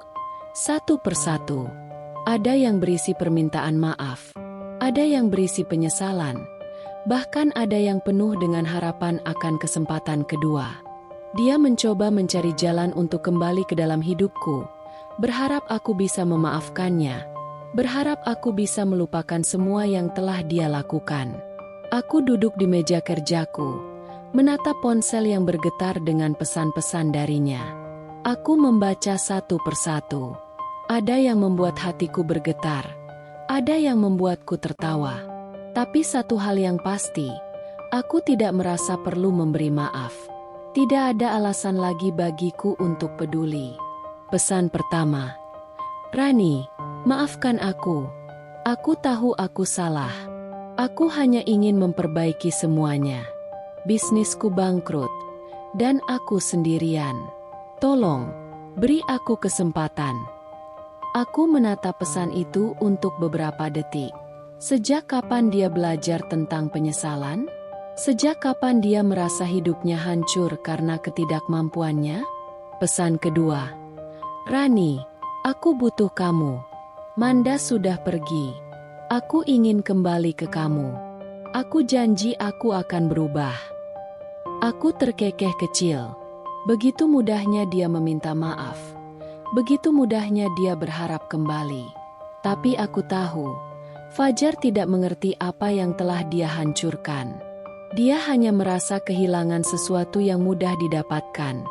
satu persatu. Ada yang berisi permintaan maaf, ada yang berisi penyesalan, bahkan ada yang penuh dengan harapan akan kesempatan kedua. Dia mencoba mencari jalan untuk kembali ke dalam hidupku, berharap aku bisa memaafkannya, berharap aku bisa melupakan semua yang telah dia lakukan. Aku duduk di meja kerjaku, menatap ponsel yang bergetar dengan pesan-pesan darinya. Aku membaca satu persatu. Ada yang membuat hatiku bergetar, ada yang membuatku tertawa. Tapi satu hal yang pasti, aku tidak merasa perlu memberi maaf. Tidak ada alasan lagi bagiku untuk peduli. Pesan pertama, Rani, maafkan aku. Aku tahu aku salah. Aku hanya ingin memperbaiki semuanya. Bisnisku bangkrut, dan aku sendirian. Tolong, beri aku kesempatan. Aku menatap pesan itu untuk beberapa detik. Sejak kapan dia belajar tentang penyesalan? Sejak kapan dia merasa hidupnya hancur karena ketidakmampuannya? Pesan kedua, Rani, aku butuh kamu. Manda sudah pergi. Aku ingin kembali ke kamu. Aku janji aku akan berubah. Aku terkekeh kecil. Begitu mudahnya dia meminta maaf. Begitu mudahnya dia berharap kembali. Tapi aku tahu, Fajar tidak mengerti apa yang telah dia hancurkan. Dia hanya merasa kehilangan sesuatu yang mudah didapatkan.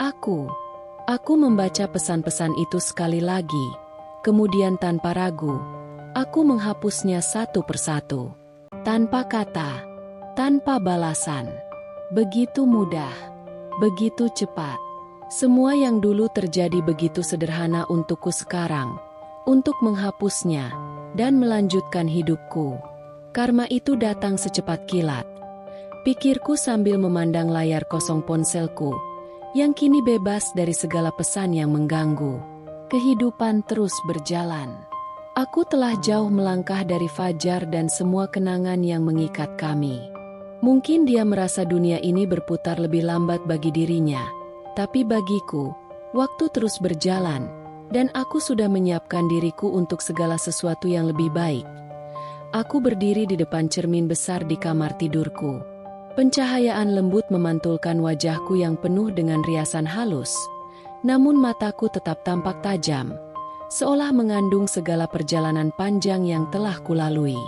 Aku membaca pesan-pesan itu sekali lagi. Kemudian tanpa ragu, aku menghapusnya satu persatu. Tanpa kata, tanpa balasan. Begitu mudah, begitu cepat. Semua yang dulu terjadi begitu sederhana untukku sekarang, untuk menghapusnya dan melanjutkan hidupku. Karma itu datang secepat kilat. Pikirku sambil memandang layar kosong ponselku, yang kini bebas dari segala pesan yang mengganggu. Kehidupan terus berjalan. Aku telah jauh melangkah dari Fajar dan semua kenangan yang mengikat kami. Mungkin dia merasa dunia ini berputar lebih lambat bagi dirinya. Tapi bagiku, waktu terus berjalan, dan aku sudah menyiapkan diriku untuk segala sesuatu yang lebih baik. Aku berdiri di depan cermin besar di kamar tidurku. Pencahayaan lembut memantulkan wajahku yang penuh dengan riasan halus, namun mataku tetap tampak tajam, seolah mengandung segala perjalanan panjang yang telah kulalui.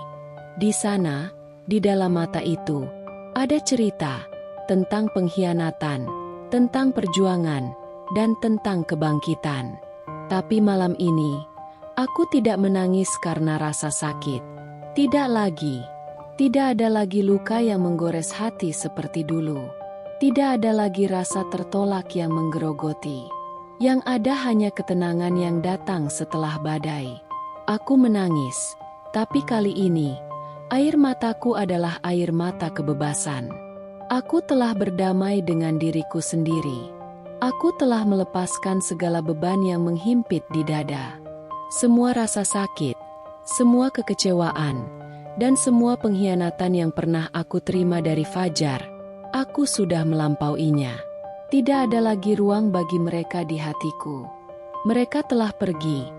Di sana, di dalam mata itu, ada cerita tentang pengkhianatan, tentang perjuangan, dan tentang kebangkitan. Tapi malam ini, aku tidak menangis karena rasa sakit. Tidak lagi. Tidak ada lagi luka yang menggores hati seperti dulu. Tidak ada lagi rasa tertolak yang menggerogoti. Yang ada hanya ketenangan yang datang setelah badai. Aku menangis, tapi kali ini, air mataku adalah air mata kebebasan. Aku telah berdamai dengan diriku sendiri. Aku telah melepaskan segala beban yang menghimpit di dada. Semua rasa sakit, semua kekecewaan, dan semua pengkhianatan yang pernah aku terima dari Fajar, aku sudah melampauinya. Tidak ada lagi ruang bagi mereka di hatiku. Mereka telah pergi,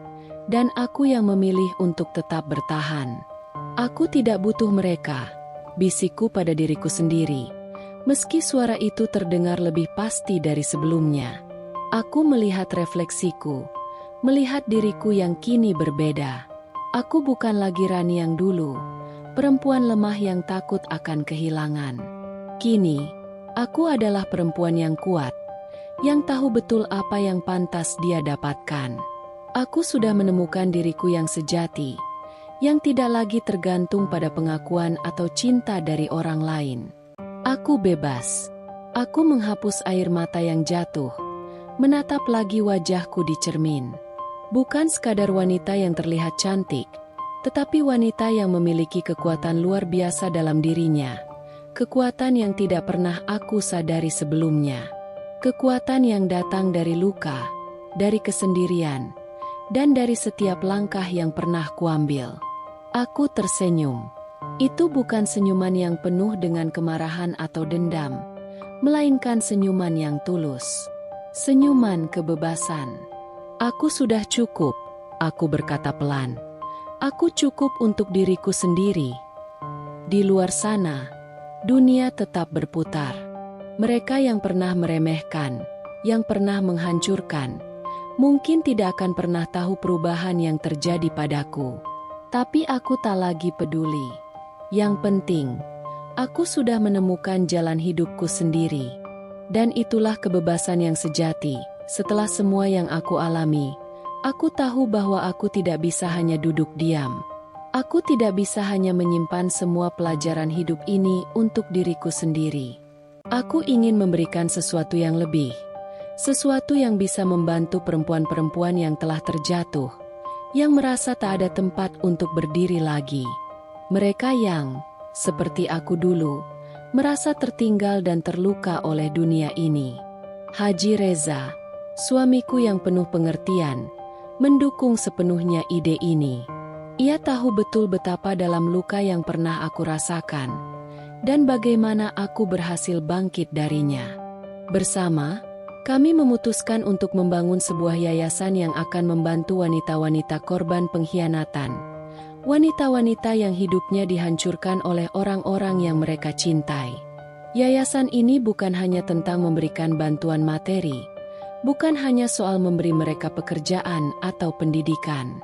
dan aku yang memilih untuk tetap bertahan. Aku tidak butuh mereka, bisikku pada diriku sendiri. Meski suara itu terdengar lebih pasti dari sebelumnya. Aku melihat refleksiku, melihat diriku yang kini berbeda. Aku bukan lagi Rani yang dulu, perempuan lemah yang takut akan kehilangan. Kini, aku adalah perempuan yang kuat, yang tahu betul apa yang pantas dia dapatkan. Aku sudah menemukan diriku yang sejati, yang tidak lagi tergantung pada pengakuan atau cinta dari orang lain. Aku bebas. Aku menghapus air mata yang jatuh, menatap lagi wajahku di cermin. Bukan sekadar wanita yang terlihat cantik, tetapi wanita yang memiliki kekuatan luar biasa dalam dirinya. kekuatan yang tidak pernah aku sadari sebelumnya. Kekuatan yang datang dari luka, dari kesendirian, dan dari setiap langkah yang pernah kuambil. Aku tersenyum. Itu bukan senyuman yang penuh dengan kemarahan atau dendam, melainkan senyuman yang tulus. Senyuman kebebasan. Aku sudah cukup, aku berkata pelan. Aku cukup untuk diriku sendiri. Di luar sana, dunia tetap berputar. Mereka yang pernah meremehkan, yang pernah menghancurkan, mungkin tidak akan pernah tahu perubahan yang terjadi padaku. Tapi aku tak lagi peduli. Yang penting, aku sudah menemukan jalan hidupku sendiri. Dan itulah kebebasan yang sejati. Setelah semua yang aku alami, aku tahu bahwa aku tidak bisa hanya duduk diam. Aku tidak bisa hanya menyimpan semua pelajaran hidup ini untuk diriku sendiri. Aku ingin memberikan sesuatu yang lebih. Sesuatu yang bisa membantu perempuan-perempuan yang telah terjatuh, yang merasa tak ada tempat untuk berdiri lagi. Mereka yang, seperti aku dulu, merasa tertinggal dan terluka oleh dunia ini. Haji Reza, suamiku yang penuh pengertian, mendukung sepenuhnya ide ini. Ia tahu betul betapa dalam luka yang pernah aku rasakan, dan bagaimana aku berhasil bangkit darinya. Bersama, kami memutuskan untuk membangun sebuah yayasan yang akan membantu wanita-wanita korban pengkhianatan. Wanita-wanita yang hidupnya dihancurkan oleh orang-orang yang mereka cintai. Yayasan ini bukan hanya tentang memberikan bantuan materi, bukan hanya soal memberi mereka pekerjaan atau pendidikan.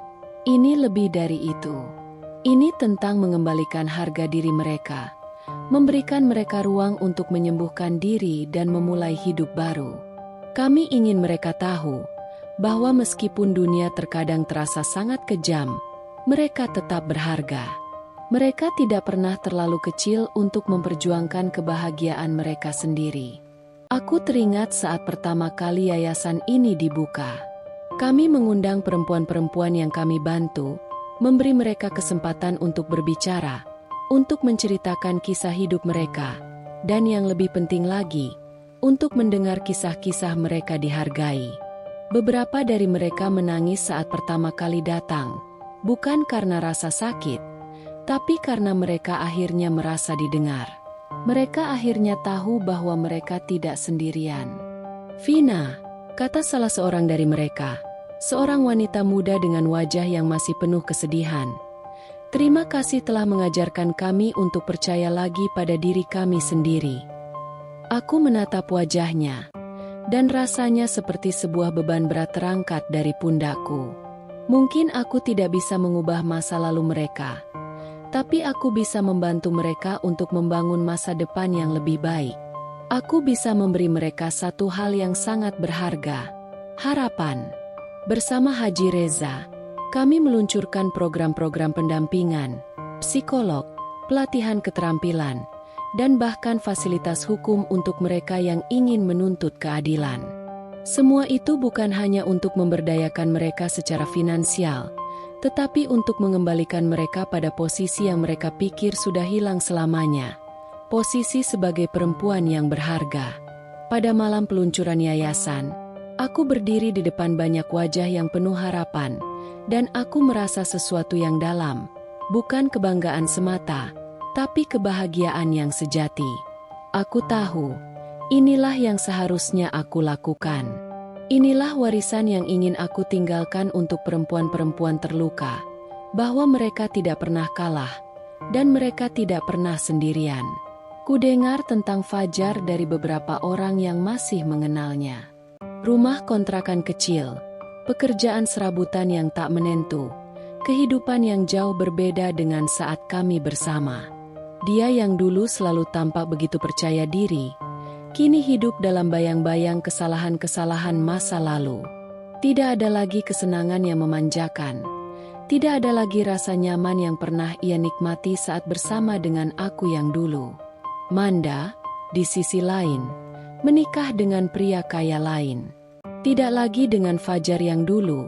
Ini lebih dari itu. Ini tentang mengembalikan harga diri mereka, memberikan mereka ruang untuk menyembuhkan diri dan memulai hidup baru. Kami ingin mereka tahu bahwa meskipun dunia terkadang terasa sangat kejam, mereka tetap berharga. Mereka tidak pernah terlalu kecil untuk memperjuangkan kebahagiaan mereka sendiri. Aku teringat saat pertama kali yayasan ini dibuka. Kami mengundang perempuan-perempuan yang kami bantu, memberi mereka kesempatan untuk berbicara, untuk menceritakan kisah hidup mereka, dan yang lebih penting lagi, untuk mendengar kisah-kisah mereka dihargai. Beberapa dari mereka menangis saat pertama kali datang, bukan karena rasa sakit, tapi karena mereka akhirnya merasa didengar. Mereka akhirnya tahu bahwa mereka tidak sendirian. Vina, kata salah seorang dari mereka, seorang wanita muda dengan wajah yang masih penuh kesedihan. Terima kasih telah mengajarkan kami untuk percaya lagi pada diri kami sendiri. Aku menatap wajahnya, dan rasanya seperti sebuah beban berat terangkat dari pundakku. Mungkin aku tidak bisa mengubah masa lalu mereka, tapi aku bisa membantu mereka untuk membangun masa depan yang lebih baik. Aku bisa memberi mereka satu hal yang sangat berharga, harapan. Bersama Haji Reza, kami meluncurkan program-program pendampingan, psikolog, pelatihan keterampilan, dan bahkan fasilitas hukum untuk mereka yang ingin menuntut keadilan. Semua itu bukan hanya untuk memberdayakan mereka secara finansial, tetapi untuk mengembalikan mereka pada posisi yang mereka pikir sudah hilang selamanya. Posisi sebagai perempuan yang berharga. Pada malam peluncuran yayasan, aku berdiri di depan banyak wajah yang penuh harapan, dan aku merasa sesuatu yang dalam, bukan kebanggaan semata, tapi kebahagiaan yang sejati. Aku tahu, inilah yang seharusnya aku lakukan. Inilah warisan yang ingin aku tinggalkan untuk perempuan-perempuan terluka, bahwa mereka tidak pernah kalah, dan mereka tidak pernah sendirian. Kudengar tentang Fajar dari beberapa orang yang masih mengenalnya. Rumah kontrakan kecil, pekerjaan serabutan yang tak menentu, kehidupan yang jauh berbeda dengan saat kami bersama. Dia yang dulu selalu tampak begitu percaya diri, kini hidup dalam bayang-bayang kesalahan-kesalahan masa lalu. Tidak ada lagi kesenangan yang memanjakan. Tidak ada lagi rasa nyaman yang pernah ia nikmati saat bersama dengan aku yang dulu. Manda, di sisi lain, menikah dengan pria kaya lain. Tidak lagi dengan Fajar yang dulu,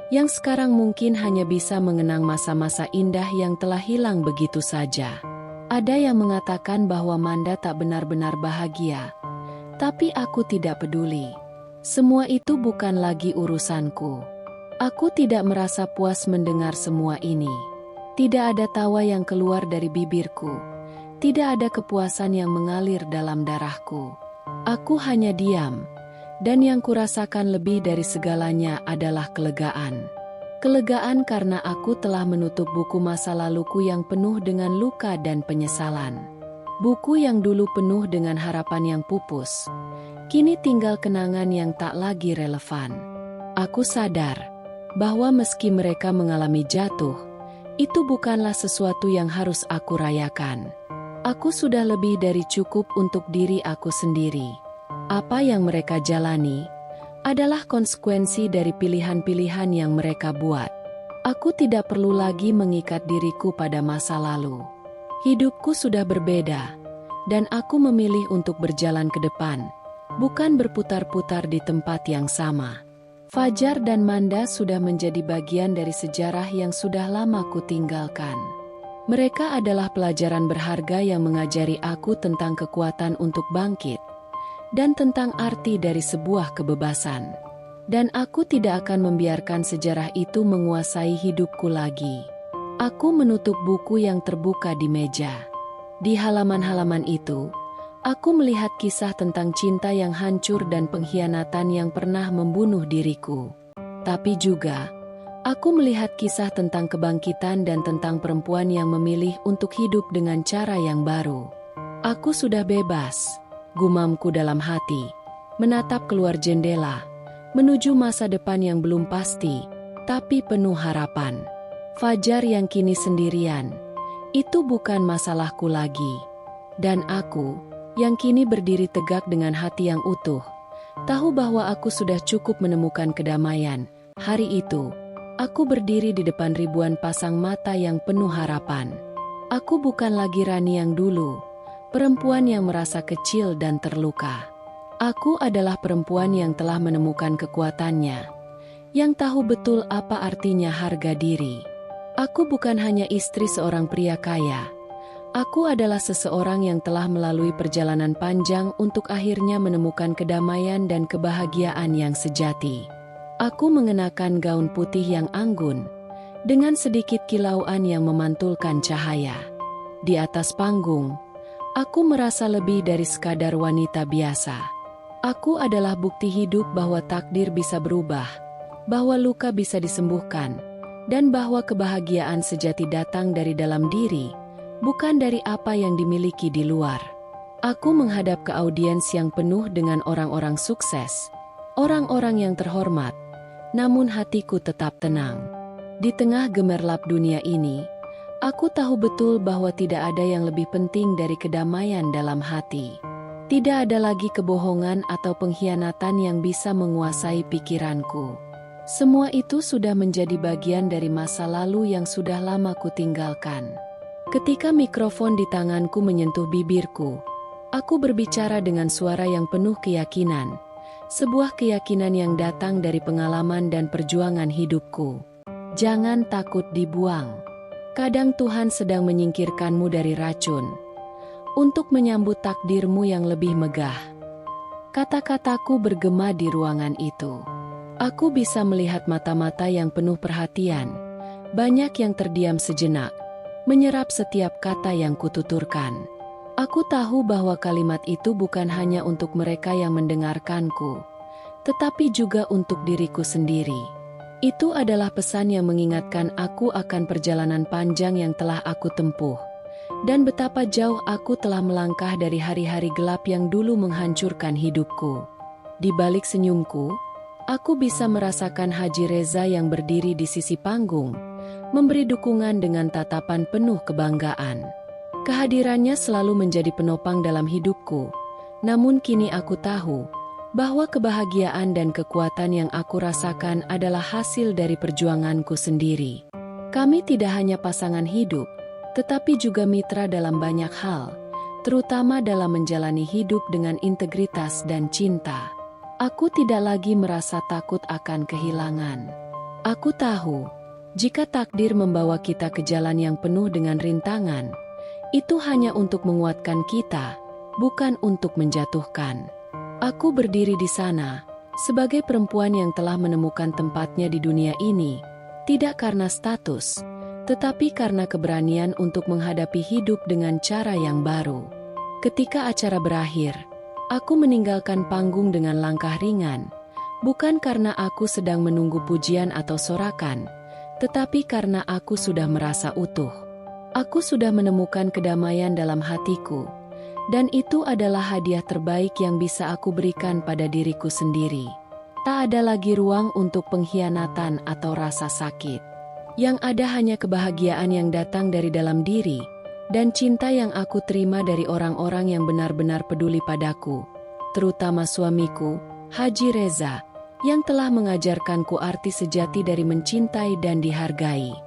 yang sekarang mungkin hanya bisa mengenang masa-masa indah yang telah hilang begitu saja. Ada yang mengatakan bahwa Manda tak benar-benar bahagia, tapi aku tidak peduli. Semua itu bukan lagi urusanku. Aku tidak merasa puas mendengar semua ini. Tidak ada tawa yang keluar dari bibirku. Tidak ada kepuasan yang mengalir dalam darahku. Aku hanya diam, dan yang kurasakan lebih dari segalanya adalah kelegaan. Kelegaan karena aku telah menutup buku masa laluku yang penuh dengan luka dan penyesalan. Buku yang dulu penuh dengan harapan yang pupus, kini tinggal kenangan yang tak lagi relevan. Aku sadar bahwa meski mereka mengalami jatuh, itu bukanlah sesuatu yang harus aku rayakan. Aku sudah lebih dari cukup untuk diri aku sendiri. Apa yang mereka jalani adalah konsekuensi dari pilihan-pilihan yang mereka buat. Aku tidak perlu lagi mengikat diriku pada masa lalu. Hidupku sudah berbeda, dan aku memilih untuk berjalan ke depan, bukan berputar-putar di tempat yang sama. Fajar dan Manda sudah menjadi bagian dari sejarah yang sudah lama ku tinggalkan. Mereka adalah pelajaran berharga yang mengajari aku tentang kekuatan untuk bangkit, dan tentang arti dari sebuah kebebasan. Dan aku tidak akan membiarkan sejarah itu menguasai hidupku lagi. Aku menutup buku yang terbuka di meja. Di halaman-halaman itu, aku melihat kisah tentang cinta yang hancur dan pengkhianatan yang pernah membunuh diriku. Tapi juga, aku melihat kisah tentang kebangkitan dan tentang perempuan yang memilih untuk hidup dengan cara yang baru. Aku sudah bebas, gumamku dalam hati, menatap keluar jendela, menuju masa depan yang belum pasti, tapi penuh harapan. Fajar yang kini sendirian, itu bukan masalahku lagi. Dan aku, yang kini berdiri tegak dengan hati yang utuh, tahu bahwa aku sudah cukup menemukan kedamaian. Hari itu, aku berdiri di depan ribuan pasang mata yang penuh harapan. Aku bukan lagi Rani yang dulu, perempuan yang merasa kecil dan terluka. Aku adalah perempuan yang telah menemukan kekuatannya, yang tahu betul apa artinya harga diri. Aku bukan hanya istri seorang pria kaya. Aku adalah seseorang yang telah melalui perjalanan panjang untuk akhirnya menemukan kedamaian dan kebahagiaan yang sejati. Aku mengenakan gaun putih yang anggun, dengan sedikit kilauan yang memantulkan cahaya. Di atas panggung, aku merasa lebih dari sekadar wanita biasa. Aku adalah bukti hidup bahwa takdir bisa berubah, bahwa luka bisa disembuhkan, dan bahwa kebahagiaan sejati datang dari dalam diri, bukan dari apa yang dimiliki di luar. Aku menghadap ke audiens yang penuh dengan orang-orang sukses, orang-orang yang terhormat, namun hatiku tetap tenang. Di tengah gemerlap dunia ini, aku tahu betul bahwa tidak ada yang lebih penting dari kedamaian dalam hati. Tidak ada lagi kebohongan atau pengkhianatan yang bisa menguasai pikiranku. Semua itu sudah menjadi bagian dari masa lalu yang sudah lama ku tinggalkan. Ketika mikrofon di tanganku menyentuh bibirku, aku berbicara dengan suara yang penuh keyakinan. Sebuah keyakinan yang datang dari pengalaman dan perjuangan hidupku. Jangan takut dibuang. Kadang Tuhan sedang menyingkirkanmu dari racun, untuk menyambut takdirmu yang lebih megah. Kata-kataku bergema di ruangan itu. Aku bisa melihat mata-mata yang penuh perhatian, banyak yang terdiam sejenak, menyerap setiap kata yang kututurkan. Aku tahu bahwa kalimat itu bukan hanya untuk mereka yang mendengarkanku, tetapi juga untuk diriku sendiri. Itu adalah pesan yang mengingatkan aku akan perjalanan panjang yang telah aku tempuh, dan betapa jauh aku telah melangkah dari hari-hari gelap yang dulu menghancurkan hidupku. Di balik senyumku, aku bisa merasakan Haji Reza yang berdiri di sisi panggung, memberi dukungan dengan tatapan penuh kebanggaan. Kehadirannya selalu menjadi penopang dalam hidupku, namun kini aku tahu bahwa kebahagiaan dan kekuatan yang aku rasakan adalah hasil dari perjuanganku sendiri. Kami tidak hanya pasangan hidup, tetapi juga mitra dalam banyak hal, terutama dalam menjalani hidup dengan integritas dan cinta. Aku tidak lagi merasa takut akan kehilangan. Aku tahu, jika takdir membawa kita ke jalan yang penuh dengan rintangan, Itu hanya untuk menguatkan kita, bukan untuk menjatuhkan. Aku berdiri di sana, sebagai perempuan yang telah menemukan tempatnya di dunia ini, tidak karena status, tetapi karena keberanian untuk menghadapi hidup dengan cara yang baru. Ketika acara berakhir, aku meninggalkan panggung dengan langkah ringan, bukan karena aku sedang menunggu pujian atau sorakan, tetapi karena aku sudah merasa utuh. Aku sudah menemukan kedamaian dalam hatiku, dan itu adalah hadiah terbaik yang bisa aku berikan pada diriku sendiri. Tak ada lagi ruang untuk pengkhianatan atau rasa sakit. Yang ada hanya kebahagiaan yang datang dari dalam diri, dan cinta yang aku terima dari orang-orang yang benar-benar peduli padaku, terutama suamiku, Haji Reza, yang telah mengajarkanku arti sejati dari mencintai dan dihargai.